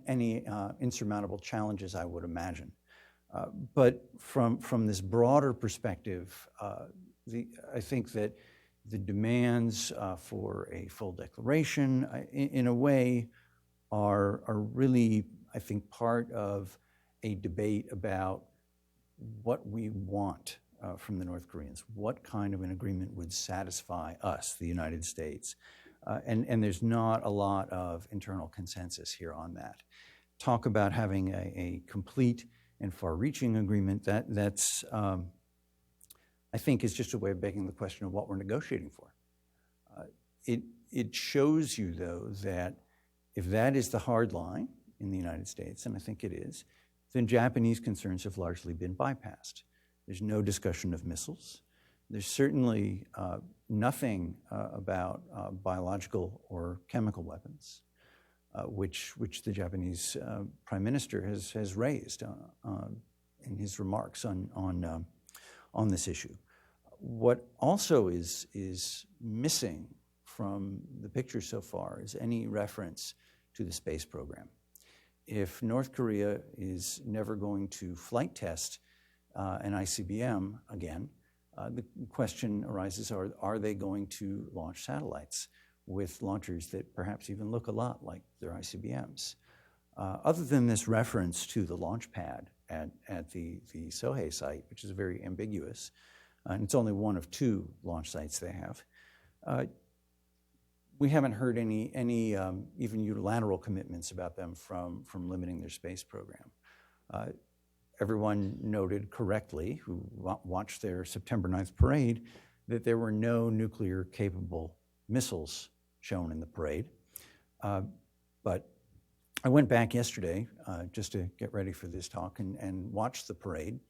any insurmountable challenges, I would imagine. But from this broader perspective, I think that the demands for a full declaration, in a way, are really, I think, part of a debate about what we want from the North Koreans. What kind of an agreement would satisfy us, the United States? And there's not a lot of internal consensus here on that. Talk about having a complete and far-reaching agreement, that's I think is just a way of begging the question of what we're negotiating for. It shows you, though, that if that is the hard line in the United States, and I think it is, then Japanese concerns have largely been bypassed. There's no discussion of missiles. There's certainly nothing about biological or chemical weapons, which the Japanese Prime Minister has raised in his remarks on this issue. What also is missing from the picture so far is any reference to the space program. If North Korea is never going to flight test an ICBM again, the question arises, are they going to launch satellites with launchers that perhaps even look a lot like their ICBMs? Other than this reference to the launch pad at the Sohae site, which is very ambiguous, and it's only one of 2 launch sites they have, we haven't heard any even unilateral commitments about them from limiting their space program. Everyone noted correctly, who watched their September 9th parade, that there were no nuclear-capable missiles shown in the parade. But I went back yesterday just to get ready for this talk and watched the parade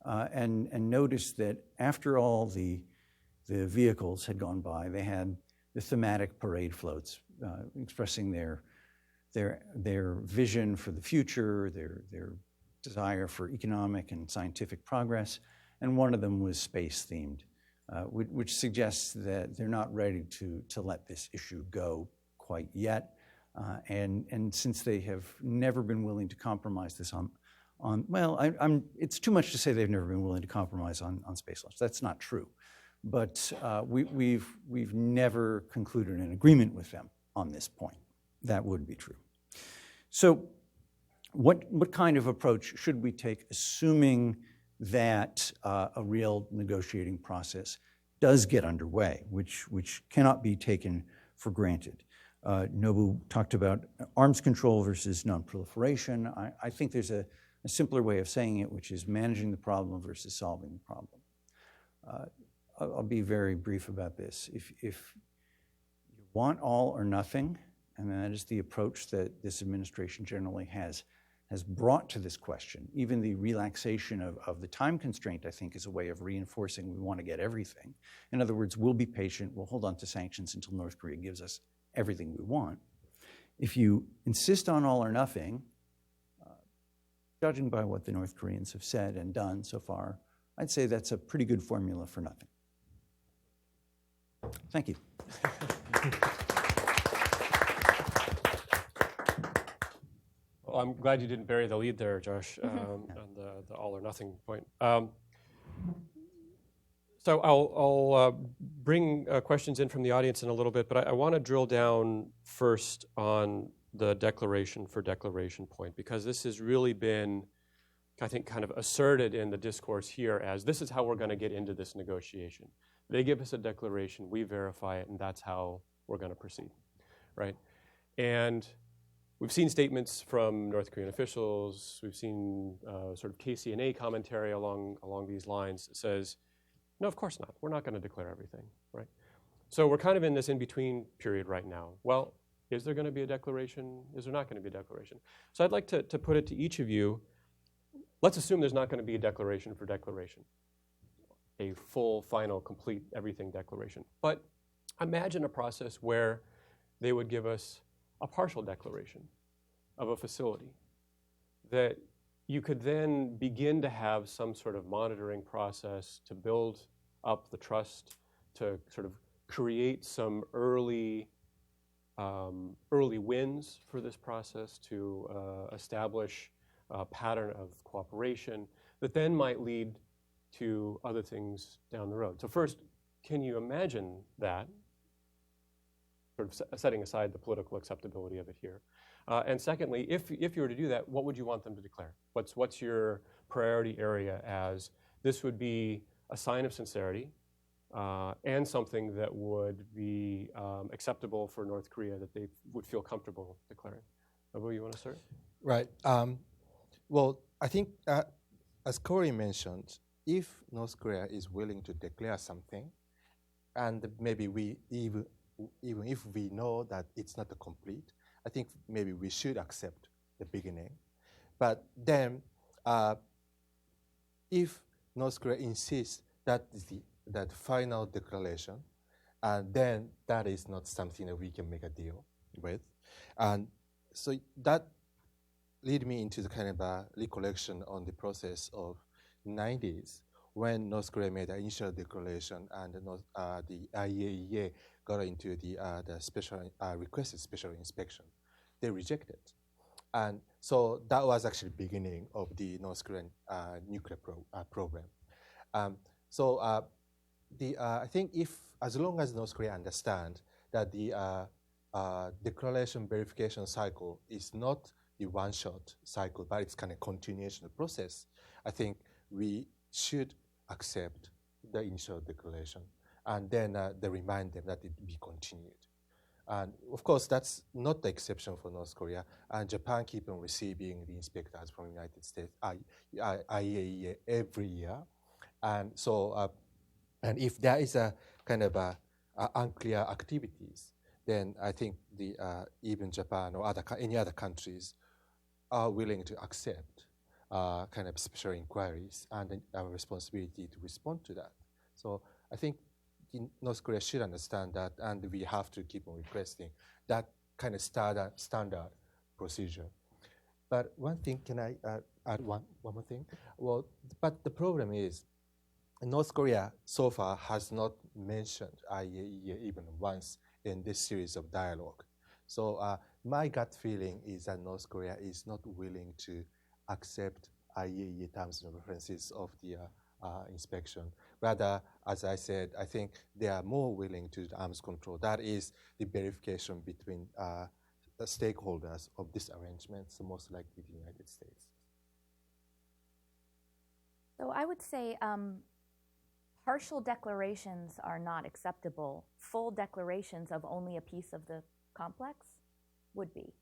and noticed that after all the vehicles had gone by, they had thematic parade floats, expressing their vision for the future, their desire for economic and scientific progress, and one of them was space-themed, which suggests that they're not ready to let this issue go quite yet. And since they have never been willing to compromise this it's too much to say they've never been willing to compromise on space launch. That's not true. But we've never concluded an agreement with them on this point. That would be true. So what kind of approach should we take, assuming that a real negotiating process does get underway, which cannot be taken for granted? Nobu talked about arms control versus non-proliferation. I think there's a simpler way of saying it, which is managing the problem versus solving the problem. I'll be very brief about this. If you want all or nothing, and that is the approach that this administration generally has brought to this question, even the relaxation of the time constraint, I think, is a way of reinforcing we want to get everything. In other words, we'll be patient, we'll hold on to sanctions until North Korea gives us everything we want. If you insist on all or nothing, judging by what the North Koreans have said and done so far, I'd say that's a pretty good formula for nothing. Thank you. Well, I'm glad you didn't bury the lead there, Josh, on the all or nothing point. So I'll bring questions in from the audience in a little bit, but I want to drill down first on the declaration for declaration point, because this has really been, I think, kind of asserted in the discourse here as this is how we're going to get into this negotiation. They give us a declaration, we verify it, and that's how we're going to proceed, right? And we've seen statements from North Korean officials. We've seen sort of KCNA commentary along these lines that says, no, of course not. We're not going to declare everything, right? So we're kind of in this in-between period right now. Well, is there going to be a declaration? Is there not going to be a declaration? So I'd like to put it to each of you. Let's assume there's not going to be a declaration for declaration, a full, final, complete, everything declaration. But imagine a process where they would give us a partial declaration of a facility that you could then begin to have some sort of monitoring process to build up the trust, to sort of create some early wins for this process, to establish a pattern of cooperation that then might lead to other things down the road. So first, can you imagine that, sort of setting aside the political acceptability of it here? And secondly, if you were to do that, what would you want them to declare? What's your priority area as this would be a sign of sincerity and something that would be acceptable for North Korea, that they would feel comfortable declaring? Nobu, you want to start? Right. Well, I think, as Corey mentioned, if North Korea is willing to declare something, and maybe even if we know that it's not a complete, I think maybe we should accept the beginning. But then, if North Korea insists that is that final declaration, then that is not something that we can make a deal with. And so that lead me into the kind of a recollection on the process of 90s when North Korea made the initial declaration and the Iaea got into the special requested special inspection. They rejected, and so that was actually the beginning of the North Korean nuclear program. I think as long as North Korea understand that the declaration verification cycle is not the one-shot cycle, but it's kind of continuation of process, I think we should accept the initial declaration and then they remind them that it be continued. And of course, that's not the exception for North Korea. And Japan keep on receiving the inspectors from the United States, Iaea, every year. And so, and if there is a kind of unclear activities, then I think even Japan or any other countries are willing to accept kind of special inquiries and our responsibility to respond to that. So I think North Korea should understand that, and we have to keep on requesting that kind of standard procedure. But one thing, can I add one more thing? Well, but the problem is, North Korea so far has not mentioned IAEA even once in this series of dialogue. So my gut feeling is that North Korea is not willing to accept IAEA terms and references of the inspection. Rather, as I said, I think they are more willing to do arms control. That is the verification between the stakeholders of this arrangement, so most likely the United States. So I would say partial declarations are not acceptable. Full declarations of only a piece of the complex would be.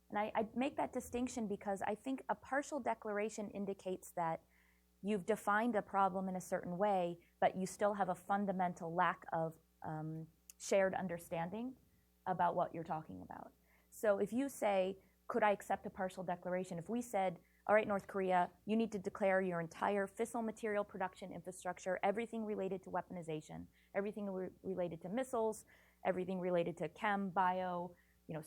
And I make that distinction because I think a partial declaration indicates that you've defined a problem in a certain way, but you still have a fundamental lack of shared understanding about what you're talking about. So if you say, could I accept a partial declaration? If we said, all right, North Korea, you need to declare your entire fissile material production infrastructure, everything related to weaponization, everything related to missiles, everything related to chem, bio,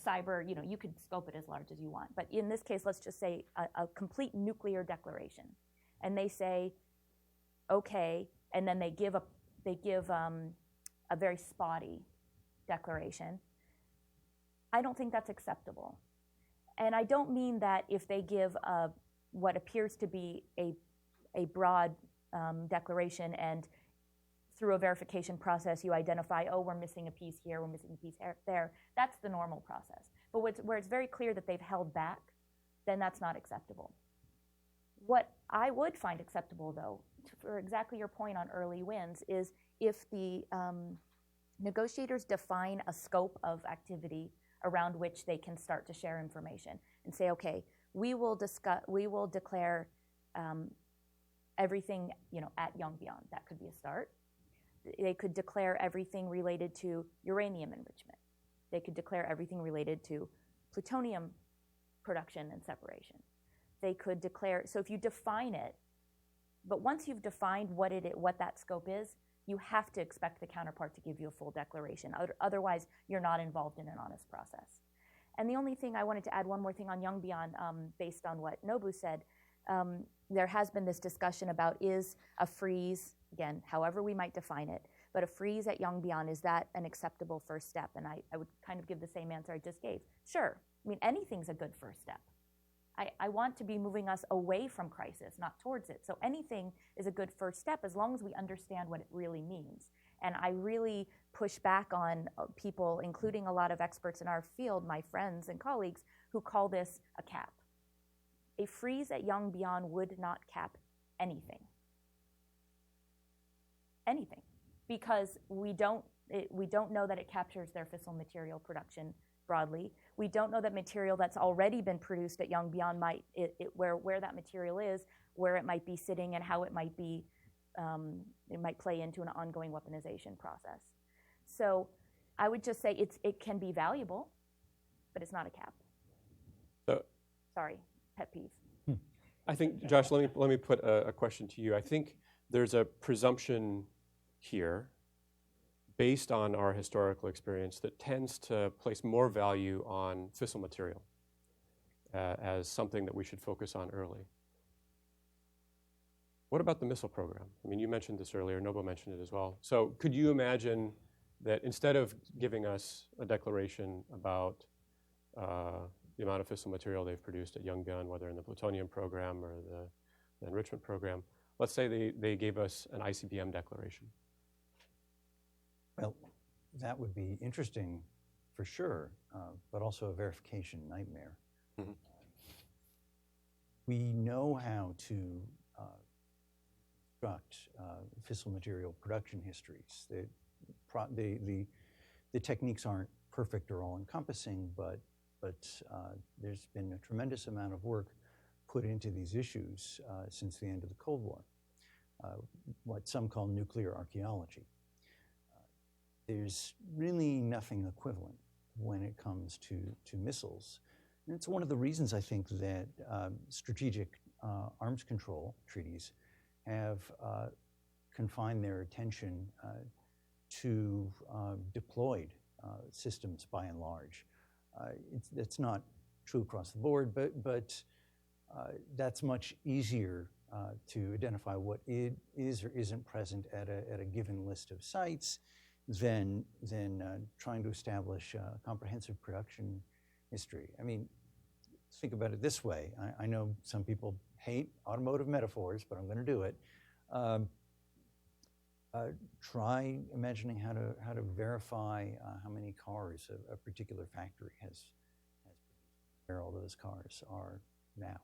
cyber, you could scope it as large as you want. But in this case, let's just say a complete nuclear declaration. And they say, okay, and then they give a very spotty declaration. I don't think that's acceptable. And I don't mean that if they give what appears to be a broad declaration and through a verification process you identify, oh, we're missing a piece here, we're missing a piece there. That's the normal process. But where it's very clear that they've held back, then that's not acceptable. What I would find acceptable, though, for exactly your point on early wins, is if the negotiators define a scope of activity around which they can start to share information and say, okay, we will declare everything, at Yongbyon. That could be a start. They could declare everything related to uranium enrichment. They could declare everything related to plutonium production and separation. They could declare, so if you define it, but once you've defined what that scope is, you have to expect the counterpart to give you a full declaration. Otherwise, you're not involved in an honest process. And the only thing I wanted to add, one more thing on Yongbyon, based on what Nobu said, there has been this discussion about, is a freeze, again, however we might define it, but a freeze at Yongbyon, is that an acceptable first step? And I would kind of give the same answer I just gave. Sure, anything's a good first step. I want to be moving us away from crisis, not towards it. So anything is a good first step as long as we understand what it really means. And I really push back on people, including a lot of experts in our field, my friends and colleagues, who call this a cap. A freeze at Yongbyon would not cap anything. Anything. Because we don't know that it captures their fissile material production broadly. We don't know that material that's already been produced at Yongbyon where that material is, where it might be sitting, and how it might be, it might play into an ongoing weaponization process. So I would just say it can be valuable, but it's not a cap. So, sorry, pet peeve. I think, Josh, let me put a question to you. I think there's a presumption here based on our historical experience that tends to place more value on fissile material as something that we should focus on early. What about the missile program? You mentioned this earlier, Nobu mentioned it as well. So could you imagine that instead of giving us a declaration about the amount of fissile material they've produced at Yongbyon, whether in the plutonium program or the enrichment program, let's say they gave us an ICBM declaration? Well, that would be interesting for sure, but also a verification nightmare. Mm-hmm. We know how to construct fissile material production histories. The techniques aren't perfect or all-encompassing, but there's been a tremendous amount of work put into these issues since the end of the Cold War, what some call nuclear archaeology. There's really nothing equivalent when it comes to missiles. And it's one of the reasons I think that strategic arms control treaties have confined their attention to deployed systems by and large. It's not true across the board, but that's much easier to identify what is or isn't present at a given list of sites than trying to establish a comprehensive production history. I mean, think about it this way. I know some people hate automotive metaphors, but I'm going to do it. Try imagining how to verify how many cars a particular factory has produced, where all those cars are now.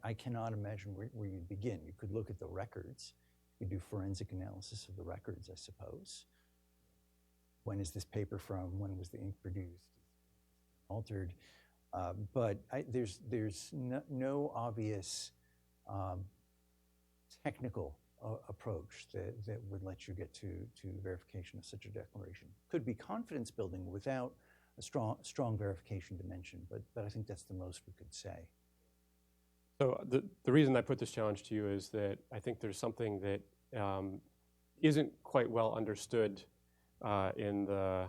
I cannot imagine where you'd begin. You could look at the records. You could do forensic analysis of the records, I suppose. When is this paper from? When was the ink produced? Altered? But there's no obvious technical approach that would let you get to verification of such a declaration. Could be confidence building without a strong verification dimension, but I think that's the most we could say. So the reason I put this challenge to you is that I think there's something that isn't quite well understood in the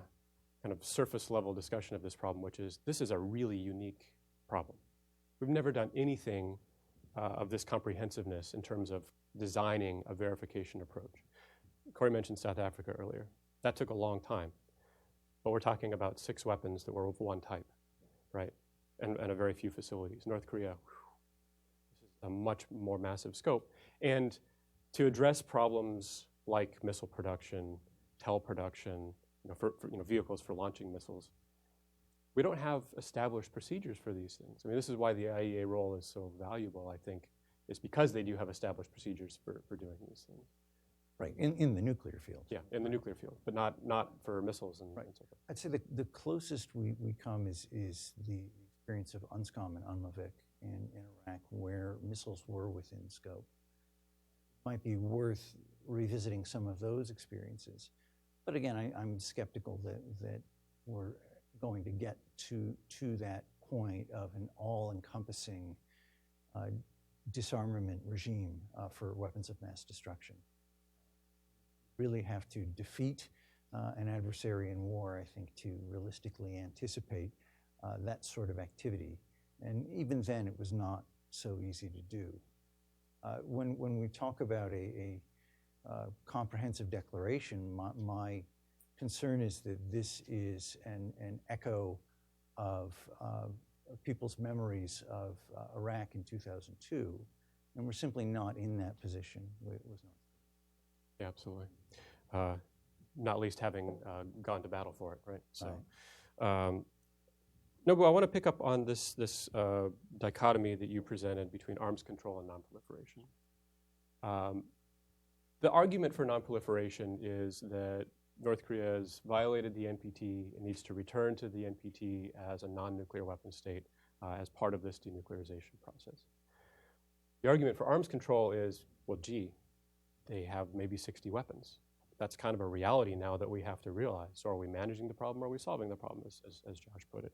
kind of surface level discussion of this problem, which is this is a really unique problem. We've never done anything of this comprehensiveness in terms of designing a verification approach. Corey mentioned South Africa earlier. That took a long time. But we're talking about 6 weapons that were of one type, right? And a very few facilities. North Korea, this is a much more massive scope. And to address problems like missile production, production, for vehicles for launching missiles, we don't have established procedures for these things. I mean, this is why the Iaea role is so valuable, I think, is because they do have established procedures for doing these things. Right, in the nuclear field. Yeah, in the nuclear field, but not for missiles and so forth. I'd say the closest we come is the experience of UNSCOM and UNMAVIC in Iraq, where missiles were within scope. It might be worth revisiting some of those experiences. But again, I'm skeptical that we're going to get to that point of an all-encompassing disarmament regime for weapons of mass destruction. Really have to defeat an adversary in war, I think, to realistically anticipate that sort of activity. And even then, it was not so easy to do. When we talk about a comprehensive declaration, my concern is that this is an echo of people's memories of Iraq in 2002, and we're simply not in that position with North Korea. Yeah, absolutely. Not least having gone to battle for it, right? So, Nobu, I want to pick up on this dichotomy that you presented between arms control and non-proliferation. The argument for non-proliferation is that North Korea has violated the NPT and needs to return to the NPT as a non-nuclear weapon state as part of this denuclearization process. The argument for arms control is, well, gee, they have maybe 60 weapons. That's kind of a reality now that we have to realize. So are we managing the problem or are we solving the problem, as Josh put it?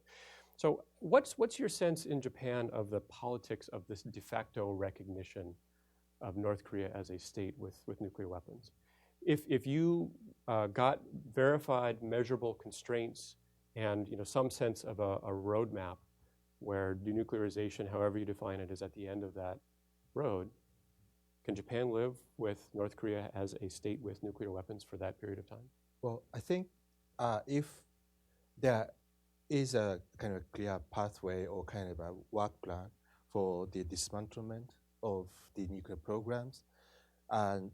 So what's your sense in Japan of the politics of this de facto recognition of North Korea as a state with nuclear weapons? If you got verified, measurable constraints and some sense of a roadmap where denuclearization, however you define it, is at the end of that road, can Japan live with North Korea as a state with nuclear weapons for that period of time? Well, I think if there is a kind of clear pathway or kind of a work plan for the dismantlement of the nuclear programs, and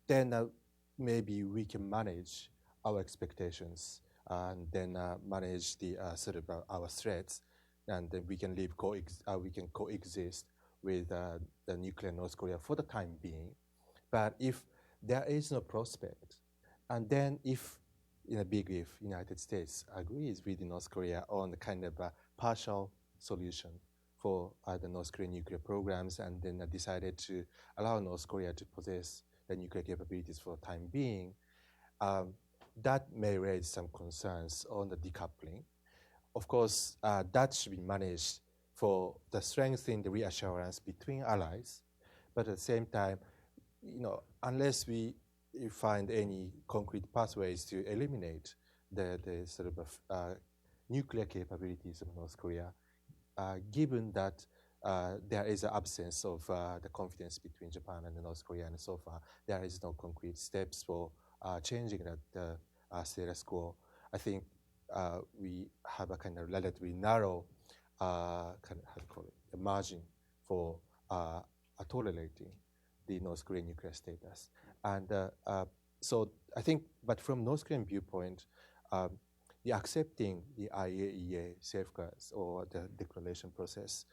then maybe we can manage our expectations and then manage the sort of our threats, and then we can coexist with the nuclear North Korea for the time being. But if there is no prospect, and then if, in a big if, United States agrees with North Korea on the kind of a partial solution for the North Korean nuclear programs, and then decided to allow North Korea to possess the nuclear capabilities for the time being, that may raise some concerns on the decoupling. Of course, that should be managed for the strengthening the reassurance between allies, but at the same time, unless we you find any concrete pathways to eliminate the sort of nuclear capabilities of North Korea, given that there is an absence of the confidence between Japan and North Korea, and so far there is no concrete steps for changing that status quo. I think we have a kind of relatively narrow kind of, how to call it, a margin for tolerating the North Korean nuclear status. And so I think, but from North Korean viewpoint, the accepting the Iaea safeguards or the declaration process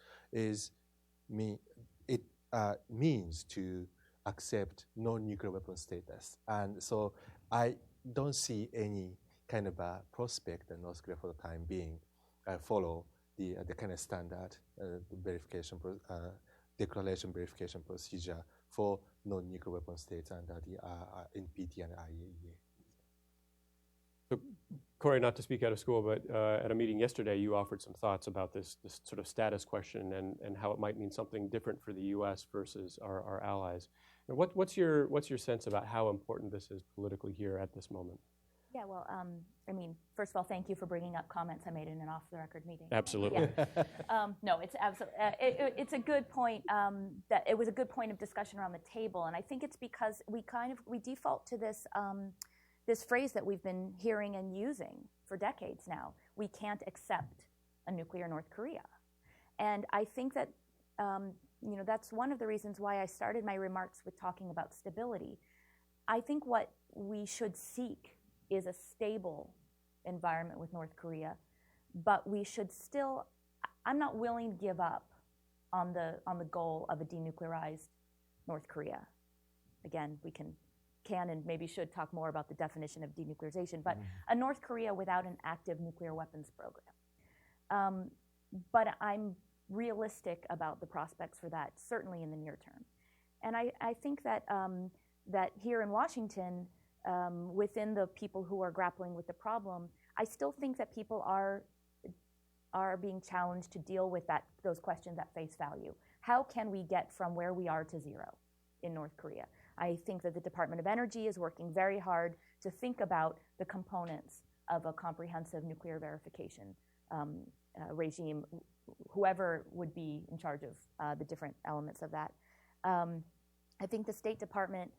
means to accept no-nuclear weapon status. And so I don't see any kind of a prospect that North Korea for the time being follow the kind of standard verification declaration verification procedure for non-nuclear weapon states under the NPT and IAEA. So, Corey, not to speak out of school, but at a meeting yesterday, you offered some thoughts about this sort of status question and how it might mean something different for the U.S. versus our allies. And what's your sense about how important this is politically here at this moment? Yeah, well, I mean, first of all, thank you for bringing up comments I made in an off-the-record meeting. Absolutely. Yeah. No, it's absolutely. It's a good point. That it was a good point of discussion around the table, and I think it's because we default to this this phrase that we've been hearing and using for decades now. We can't accept a nuclear North Korea, and I think that that's one of the reasons why I started my remarks with talking about stability. I think what we should seek is a stable environment with North Korea, but we should still, I'm not willing to give up on the goal of a denuclearized North Korea. Again, we can and maybe should talk more about the definition of denuclearization, but a North Korea without an active nuclear weapons program. But I'm realistic about the prospects for that, certainly in the near term. And I think that, that here in Washington, within the people who are grappling with the problem, I still think that people are being challenged to deal with those questions at face value. How can we get from where we are to zero in North Korea? I think that the Department of Energy is working very hard to think about the components of a comprehensive nuclear verification regime, whoever would be in charge of the different elements of that. I think the State Department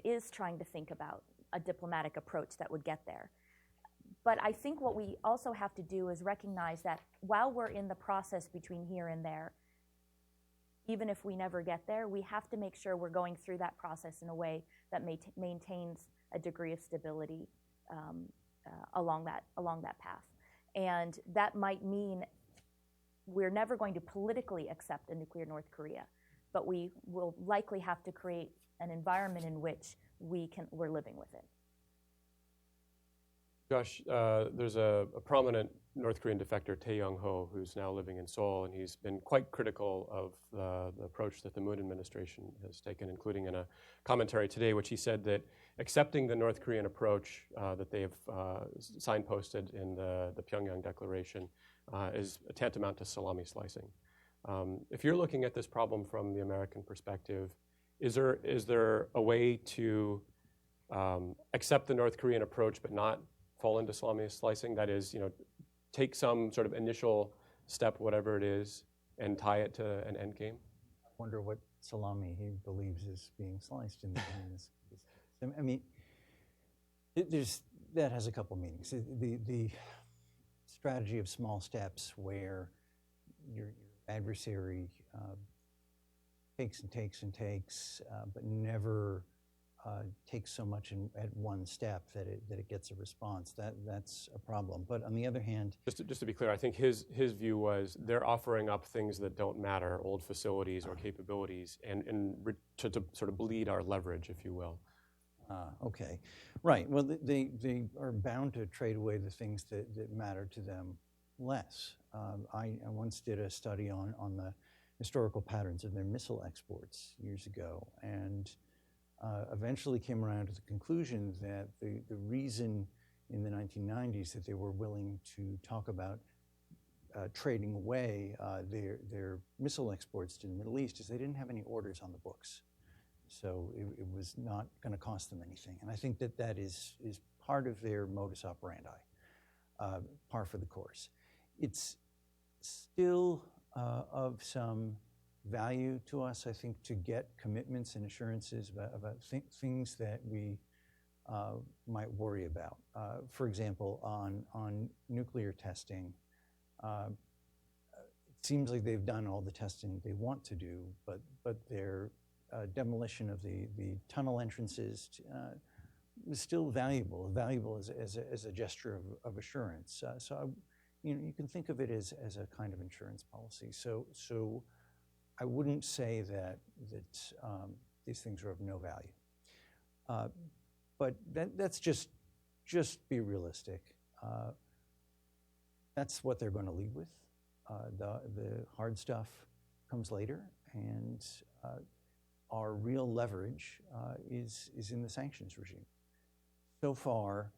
is trying to think about a diplomatic approach that would get there. But I think what we also have to do is recognize that while we're in the process between here and there, even if we never get there, we have to make sure we're going through that process in a way that maintains a degree of stability along that path. And that might mean we're never going to politically accept a nuclear North Korea, but we will likely have to create an environment in which we're living with it. Josh, there's a prominent North Korean defector, Tae Young-ho, who's now living in Seoul, and he's been quite critical of the approach that the Moon administration has taken, including in a commentary today, which he said that accepting the North Korean approach that they have signposted in the Pyongyang Declaration is tantamount to salami slicing. If you're looking at this problem from the American perspective, is there a way to accept the North Korean approach but not fall into salami slicing? That is, take some sort of initial step, whatever it is, and tie it to an end game? I wonder what salami he believes is being sliced in this. I mean, that has a couple meanings. The strategy of small steps where your adversary takes and takes and takes, but never takes so much at one step that it gets a response. That's a problem. But on the other hand, just to be clear, I think his view was they're offering up things that don't matter, old facilities or capabilities, and to sort of bleed our leverage, if you will. Okay, right. Well, they are bound to trade away the things that matter to them less. I once did a study on the historical patterns of their missile exports years ago, and eventually came around to the conclusion that the reason in the 1990s that they were willing to talk about trading away their missile exports to the Middle East is they didn't have any orders on the books. So it was not going to cost them anything. And I think that that is part of their modus operandi, par for the course. It's still of some value to us, I think, to get commitments and assurances about things that we might worry about. For example, on nuclear testing, it seems like they've done all the testing they want to do, but their demolition of the tunnel entrances is still valuable as a gesture of assurance. So you can think of it as a kind of insurance policy. So I wouldn't say that these things are of no value. But that's just be realistic. That's what they're going to lead with. The hard stuff comes later, and our real leverage is in the sanctions regime. So far,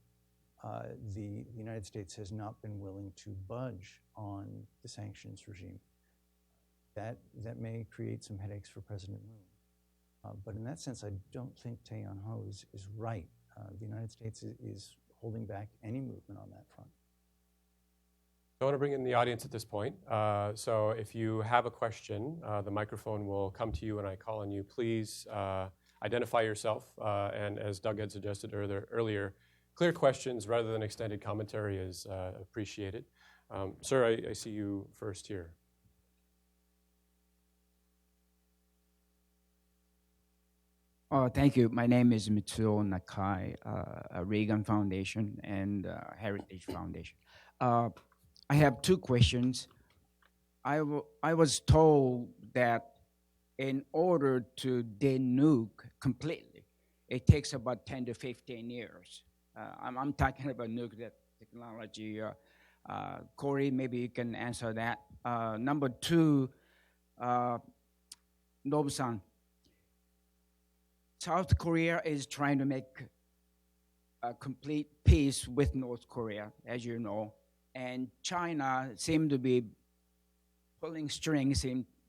the United States has not been willing to budge on the sanctions regime. That may create some headaches for President Moon. But in that sense, I don't think Tae-Yeon Ho is right. The United States is holding back any movement on that front. I want to bring in the audience at this point. So if you have a question, the microphone will come to you when I call on you. Please identify yourself. And as Doug had suggested earlier, clear questions rather than extended commentary is appreciated. Sir, I see you first here. Thank you. My name is Mitsuo Nakai, Reagan Foundation and Heritage Foundation. I have two questions. I was told that in order to denuke completely, it takes about 10 to 15 years. I'm talking about nuclear technology. Corey, maybe you can answer that. Number two, Nobu-san, South Korea is trying to make a complete peace with North Korea, as you know, and China seemed to be pulling strings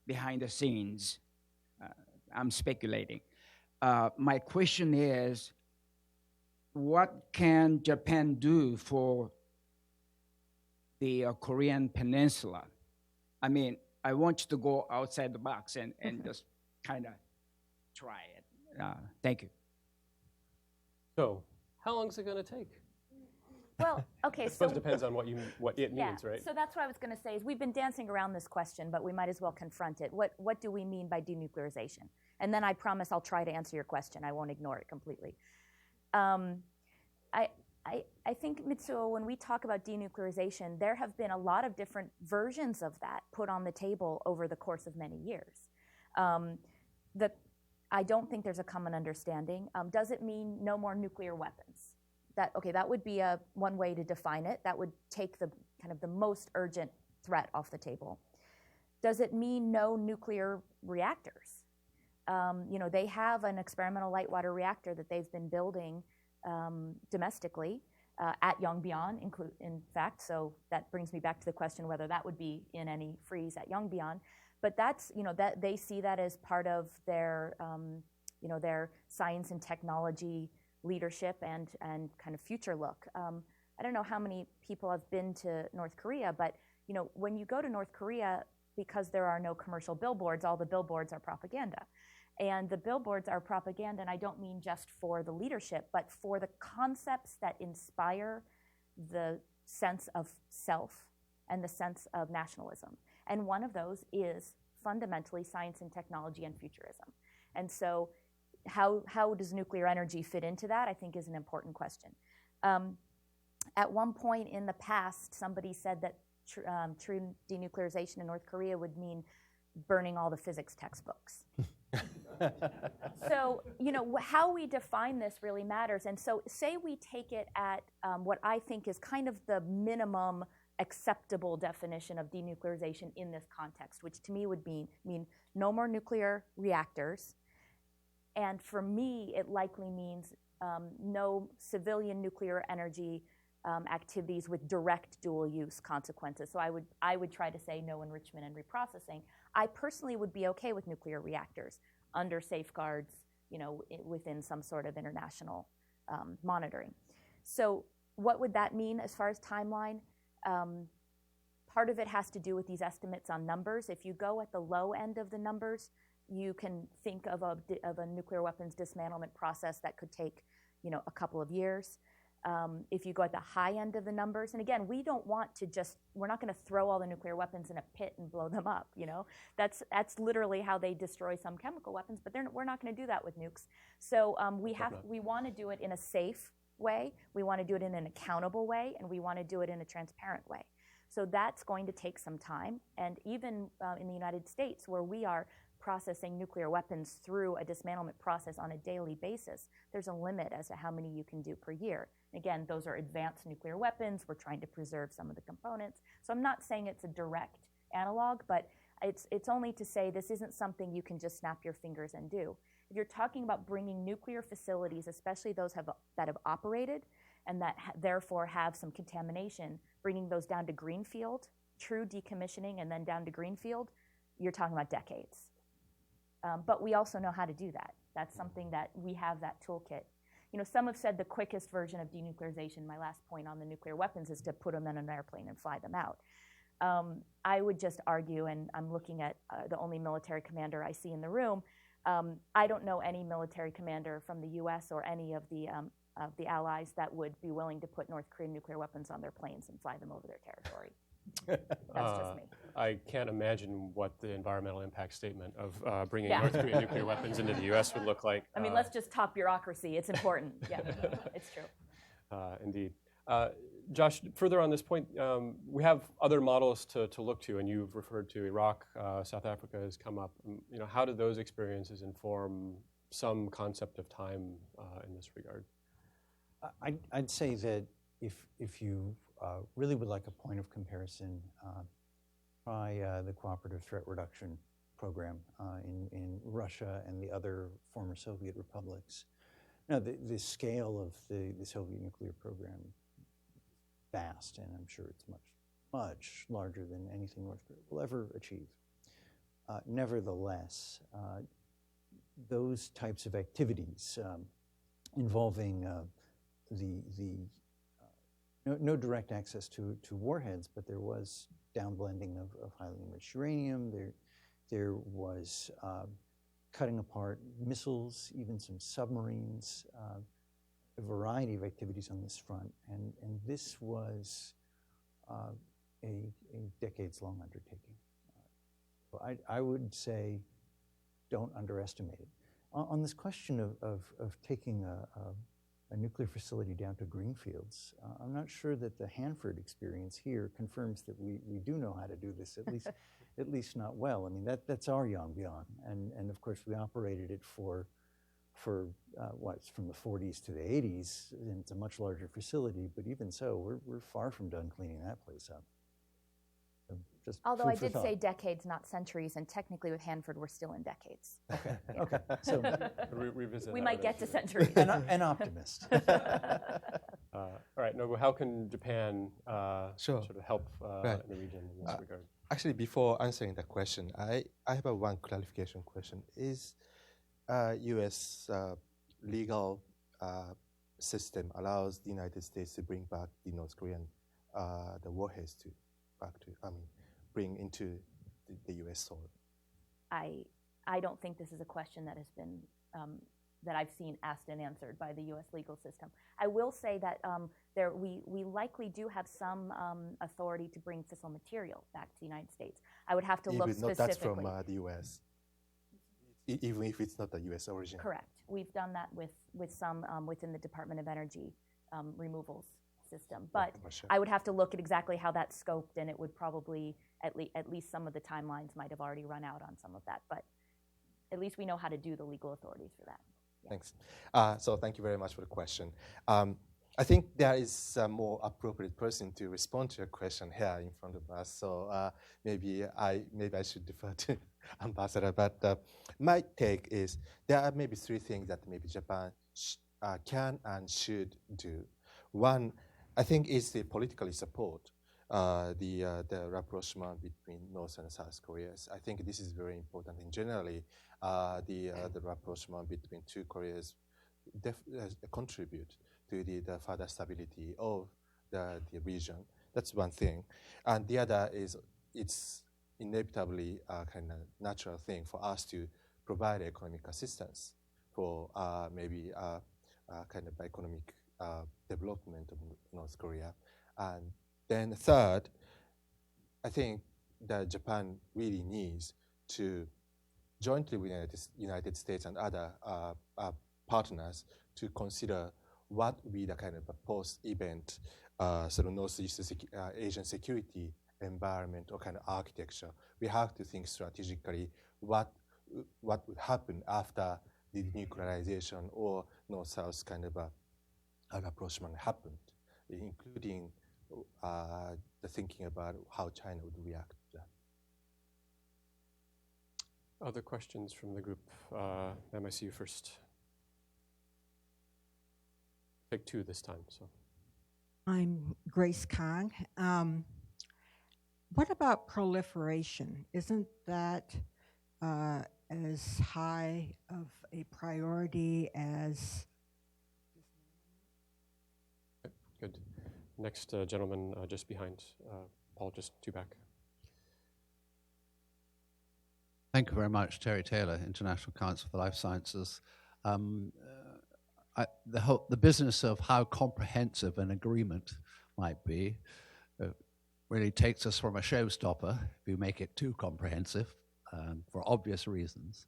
behind the scenes. I'm speculating. My question is, what can Japan do for the Korean Peninsula? I mean, I want you to go outside the box and just kind of try it. Thank you. So, how long is it going to take? Well, okay, I suppose it depends on what it means, right? So that's what I was going to say is we've been dancing around this question, but we might as well confront it. What do we mean by denuclearization? And then I promise I'll try to answer your question. I won't ignore it completely. I think, Mitsuo, when we talk about denuclearization, there have been a lot of different versions of that put on the table over the course of many years. I don't think there's a common understanding. Does it mean no more nuclear weapons? That would be one way to define it. That would take the kind of the most urgent threat off the table. Does it mean no nuclear reactors? They have an experimental light water reactor that they've been building domestically at Yongbyon, in fact. So that brings me back to the question whether that would be in any freeze at Yongbyon. But that's, that they see that as part of their, their science and technology leadership and kind of future look. I don't know how many people have been to North Korea, but when you go to North Korea, because there are no commercial billboards, all the billboards are propaganda. And the billboards are propaganda, and I don't mean just for the leadership, but for the concepts that inspire the sense of self and the sense of nationalism. And one of those is fundamentally science and technology and futurism. And so how does nuclear energy fit into that, I think, is an important question. At one point in the past, somebody said that true denuclearization in North Korea would mean burning all the physics textbooks. So, how we define this really matters. And so say we take it at what I think is kind of the minimum acceptable definition of denuclearization in this context, which to me would mean no more nuclear reactors. And for me, it likely means no civilian nuclear energy activities with direct dual use consequences. So I would try to say no enrichment and reprocessing. I personally would be okay with nuclear reactors under safeguards within some sort of international monitoring. So what would that mean as far as timeline? Part of it has to do with these estimates on numbers. If you go at the low end of the numbers, you can think of a nuclear weapons dismantlement process that could take, a couple of years. If you go at the high end of the numbers, and again, we're not going to throw all the nuclear weapons in a pit and blow them up. That's literally how they destroy some chemical weapons, but we're not going to do that with nukes. So we want to do it in a safe way, we want to do it in an accountable way, and we want to do it in a transparent way. So that's going to take some time, and even in the United States, where we are processing nuclear weapons through a dismantlement process on a daily basis, there's a limit as to how many you can do per year. Again, those are advanced nuclear weapons. We're trying to preserve some of the components. So I'm not saying it's a direct analog, but it's only to say this isn't something you can just snap your fingers and do. If you're talking about bringing nuclear facilities, especially those that have operated and that therefore have some contamination, bringing those down to greenfield, true decommissioning and then down to greenfield, you're talking about decades. But we also know how to do that. That's something that we have that toolkit. Some have said the quickest version of denuclearization, my last point on the nuclear weapons, is to put them in an airplane and fly them out. I would just argue, and I'm looking at the only military commander I see in the room, I don't know any military commander from the US or any of the allies that would be willing to put North Korean nuclear weapons on their planes and fly them over their territory. That's just me. I can't imagine what the environmental impact statement of bringing North Korean nuclear weapons into the U.S. would look like. I mean, let's just talk bureaucracy. It's important. Yeah, it's true. Indeed. Josh, further on this point, we have other models to look to, and you've referred to Iraq, South Africa has come up. How do those experiences inform some concept of time in this regard? I'd say that if you really would like a point of comparison, try the Cooperative Threat Reduction Program in Russia and the other former Soviet republics. Now, the scale of the Soviet nuclear program is vast, and I'm sure it's much larger than anything North Korea will ever achieve. Nevertheless, those types of activities involving no direct access to warheads, but there was downblending of highly enriched uranium. There was cutting apart missiles, even some submarines, a variety of activities on this front. And this was a decades-long undertaking. So I would say don't underestimate it. On this question of taking a nuclear facility down to greenfields, I'm not sure that the Hanford experience here confirms that we do know how to do this, at least not well. I mean, that's our Yongbyon, and of course we operated it for what's from the 40s to the 80s, and it's a much larger facility, but even so, we're far from done cleaning that place up. Just although I did say decades, not centuries, and technically with Hanford, we're still in decades. Okay, okay. So revisit. We might get to centuries. An optimist. All right, Nobu, how can Japan sort of help in the region in this regard? Actually, before answering that question, I have one clarification question. Is U.S. legal system allows the United States to bring back the North Korean the warheads bring into the U.S. soil? I don't think this is a question that has been that I've seen asked and answered by the U.S. legal system. I will say that we likely do have some authority to bring fissile material back to the United States. I would have to look specifically. That's from the U.S. Even if it's not the U.S. origin. Correct. We've done that with some within the Department of Energy removals system. But I would have to look at exactly how that's scoped, and it would probably, at least some of the timelines might have already run out on some of that. But at least we know how to do the legal authorities for that. Yeah. Thanks. So thank you very much for the question. I think there is a more appropriate person to respond to your question here in front of us. So maybe I should defer to Ambassador. But my take is there are maybe three things that maybe Japan can and should do. One, I think, is the politically support the rapprochement between North and South Koreas. I think this is very important. And generally, the rapprochement between two Koreas contribute to the further stability of the region. That's one thing. And the other is it's inevitably a kind of natural thing for us to provide economic assistance for maybe kind of economic development of North Korea. And then third, I think that Japan really needs to jointly with the United States and other partners to consider what would be the kind of a post-event sort of Northeast Asian security environment or kind of architecture. We have to think strategically what would happen after the denuclearization or North-South kind of an approachment happened, including the thinking about how China would react to that. Other questions from the group? Ma'am, I see you first. Take two this time. So, I'm Grace Kong. What about proliferation? Isn't that as high of a priority as? okay, good. Next gentleman just behind. Paul, just two back. Thank you very much, Terry Taylor, International Council for Life Sciences. The business of how comprehensive an agreement might be really takes us from a showstopper if you make it too comprehensive for obvious reasons.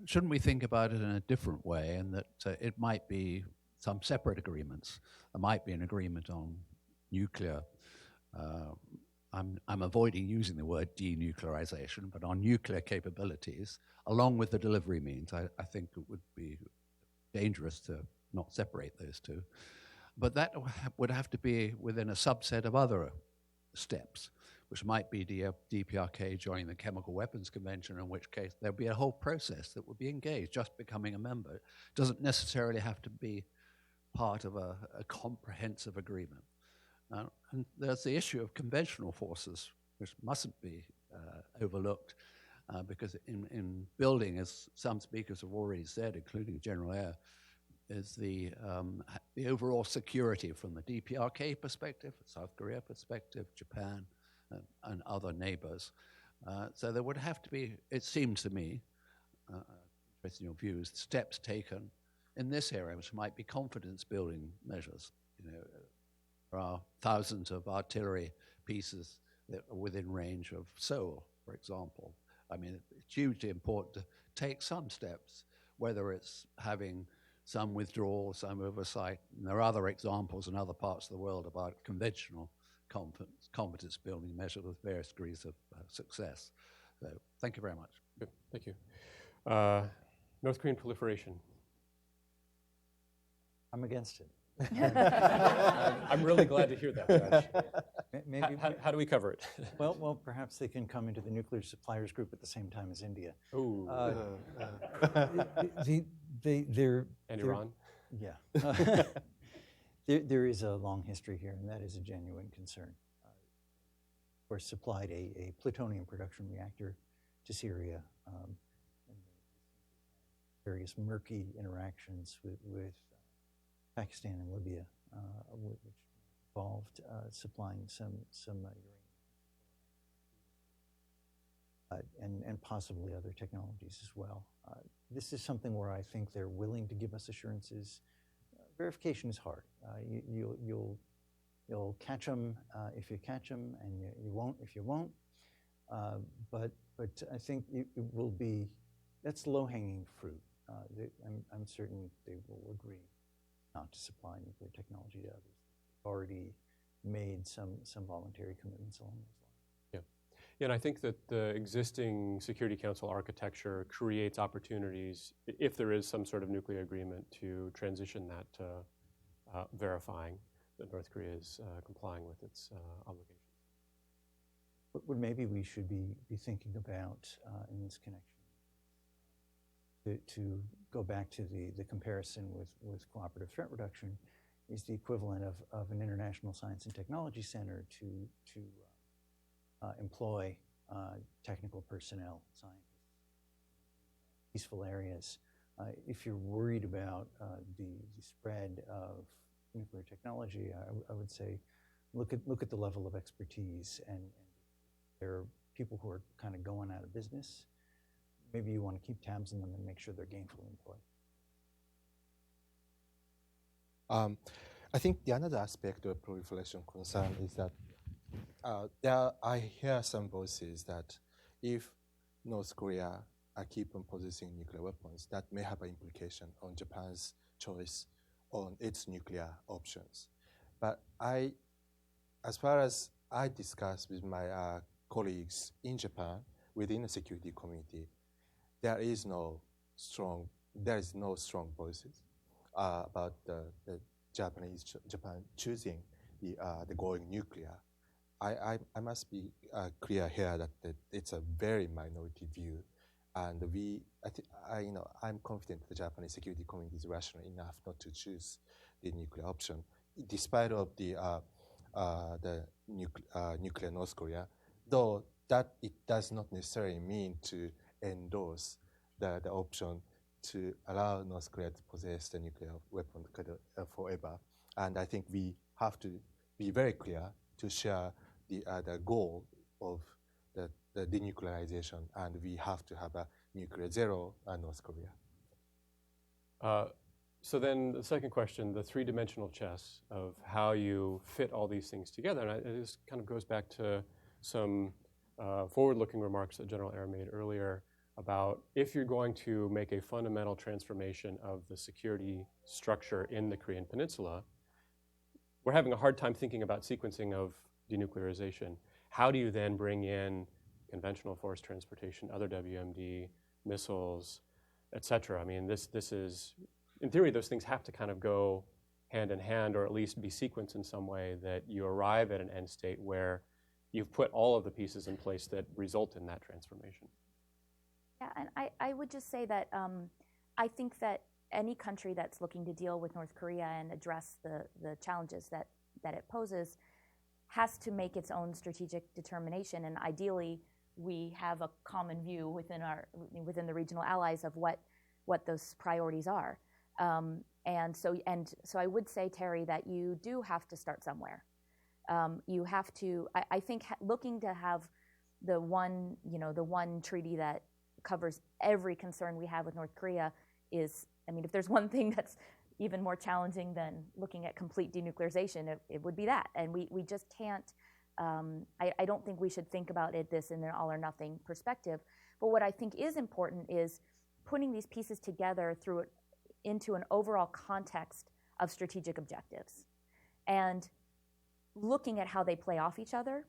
Shouldn't we think about it in a different way, and that it might be some separate agreements? There might be an agreement on nuclear. I'm avoiding using the word denuclearization, but on nuclear capabilities, along with the delivery means. I think it would be dangerous to not separate those two. But that would have to be within a subset of other steps, which might be DPRK joining the Chemical Weapons Convention, in which case there'd be a whole process that would be engaged. Just becoming a member it doesn't necessarily have to be part of a comprehensive agreement. And there's the issue of conventional forces, which mustn't be overlooked, because in building, as some speakers have already said, including General Iaea, is the overall security from the DPRK perspective, South Korea perspective, Japan, and other neighbors. So there would have to be, it seems to me, interested in your views, steps taken in this area, which might be confidence building measures. You know, there are thousands of artillery pieces that are within range of Seoul, for example. I mean, it's hugely important to take some steps, whether it's having some withdrawal, some oversight. And there are other examples in other parts of the world about conventional confidence building measures with various degrees of success. So thank you very much. Good, thank you. North Korean proliferation. I'm against it. I'm really glad to hear that, Josh. Maybe, how do we cover it? well, perhaps they can come into the nuclear suppliers group at the same time as India. Ooh. And Iran? Yeah. There is a long history here, and that is a genuine concern. Of course, supplied a plutonium production reactor to Syria, and various murky interactions with Pakistan and Libya, which involved supplying some uranium, and possibly other technologies as well. This is something where I think they're willing to give us assurances. Verification is hard. You'll catch them if you catch them, and you won't if you won't. But I think it will be, that's low-hanging fruit. I'm certain they will agree not to supply nuclear technology to others. They've already made some voluntary commitments along those lines. Yeah, and I think that the existing Security Council architecture creates opportunities, if there is some sort of nuclear agreement, to transition that to verifying that North Korea is complying with its obligations. What maybe we should be thinking about in this connection, to go back to the comparison with cooperative threat reduction, is the equivalent of an international science and technology center to employ technical personnel, scientists, peaceful areas. If you're worried about the spread of nuclear technology, I would say look at the level of expertise, and there are people who are kind of going out of business. Maybe you want to keep tabs on them and make sure they're gainfully employed. I think the another aspect of proliferation concern is that I hear some voices that if North Korea keep on possessing nuclear weapons, that may have an implication on Japan's choice on its nuclear options. But as far as I discussed with my colleagues in Japan within the security community, there is no strong voices about the Japan choosing the going nuclear. I must be clear here that it's a very minority view, and I'm confident the Japanese security community is rational enough not to choose the nuclear option, despite of the nuclear North Korea, though that it does not necessarily mean to endorse the option to allow North Korea to possess the nuclear weapon forever. And I think we have to be very clear to share the goal of the denuclearization, and we have to have a nuclear zero North Korea. So then the second question, the three-dimensional chess of how you fit all these things together, and this kind of goes back to some forward-looking remarks that General Ayer made earlier about if you're going to make a fundamental transformation of the security structure in the Korean Peninsula, we're having a hard time thinking about sequencing of denuclearization. How do you then bring in conventional force transportation, other WMD, missiles, et cetera? I mean, this is, in theory, those things have to kind of go hand in hand, or at least be sequenced in some way that you arrive at an end state where you've put all of the pieces in place that result in that transformation. Yeah, and I would just say that I think that any country that's looking to deal with North Korea and address the challenges that it poses has to make its own strategic determination, and ideally we have a common view within the regional allies of what those priorities are. And so I would say, Terry, that you do have to start somewhere. You have to. I think looking to have the one treaty that covers every concern we have with North Korea is, I mean, if there's one thing that's even more challenging than looking at complete denuclearization, it would be that. And we just can't, I don't think we should think about this in an all or nothing perspective. But what I think is important is putting these pieces together into an overall context of strategic objectives and looking at how they play off each other,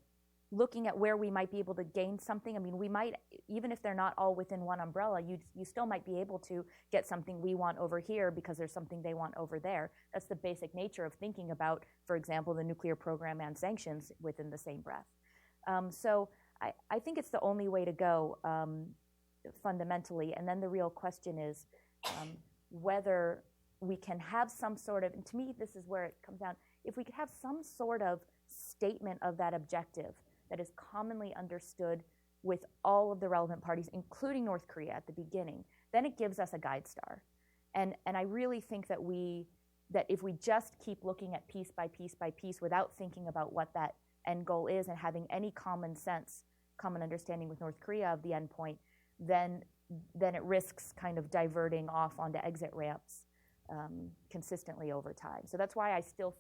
looking at where we might be able to gain something. I mean, we might, even if they're not all within one umbrella, you still might be able to get something we want over here because there's something they want over there. That's the basic nature of thinking about, for example, the nuclear program and sanctions within the same breath. So I think it's the only way to go fundamentally. And then the real question is whether we can have some sort of, and to me, this is where it comes down, if we could have some sort of statement of that objective that is commonly understood with all of the relevant parties, including North Korea at the beginning, then it gives us a guide star. And I really think that if we just keep looking at piece by piece by piece without thinking about what that end goal is and having any common sense, common understanding with North Korea of the end point, then it risks kind of diverting off onto exit ramps consistently over time. So that's why I still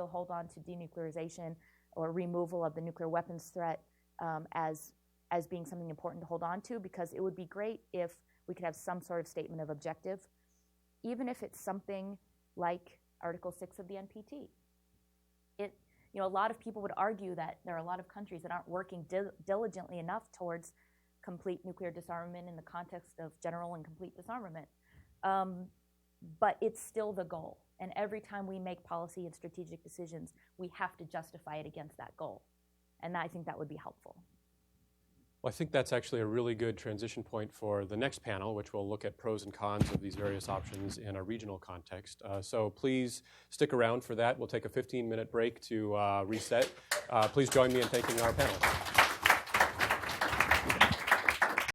hold on to denuclearization or removal of the nuclear weapons threat as being something important to hold on to, because it would be great if we could have some sort of statement of objective, even if it's something like Article 6 of the NPT. A lot of people would argue that there are a lot of countries that aren't working diligently enough towards complete nuclear disarmament in the context of general and complete disarmament. But it's still the goal. And every time we make policy and strategic decisions, we have to justify it against that goal. And I think that would be helpful. Well, I think that's actually a really good transition point for the next panel, which will look at pros and cons of these various options in a regional context. So please stick around for that. We'll take a 15-minute break to reset. Please join me in thanking our panelists.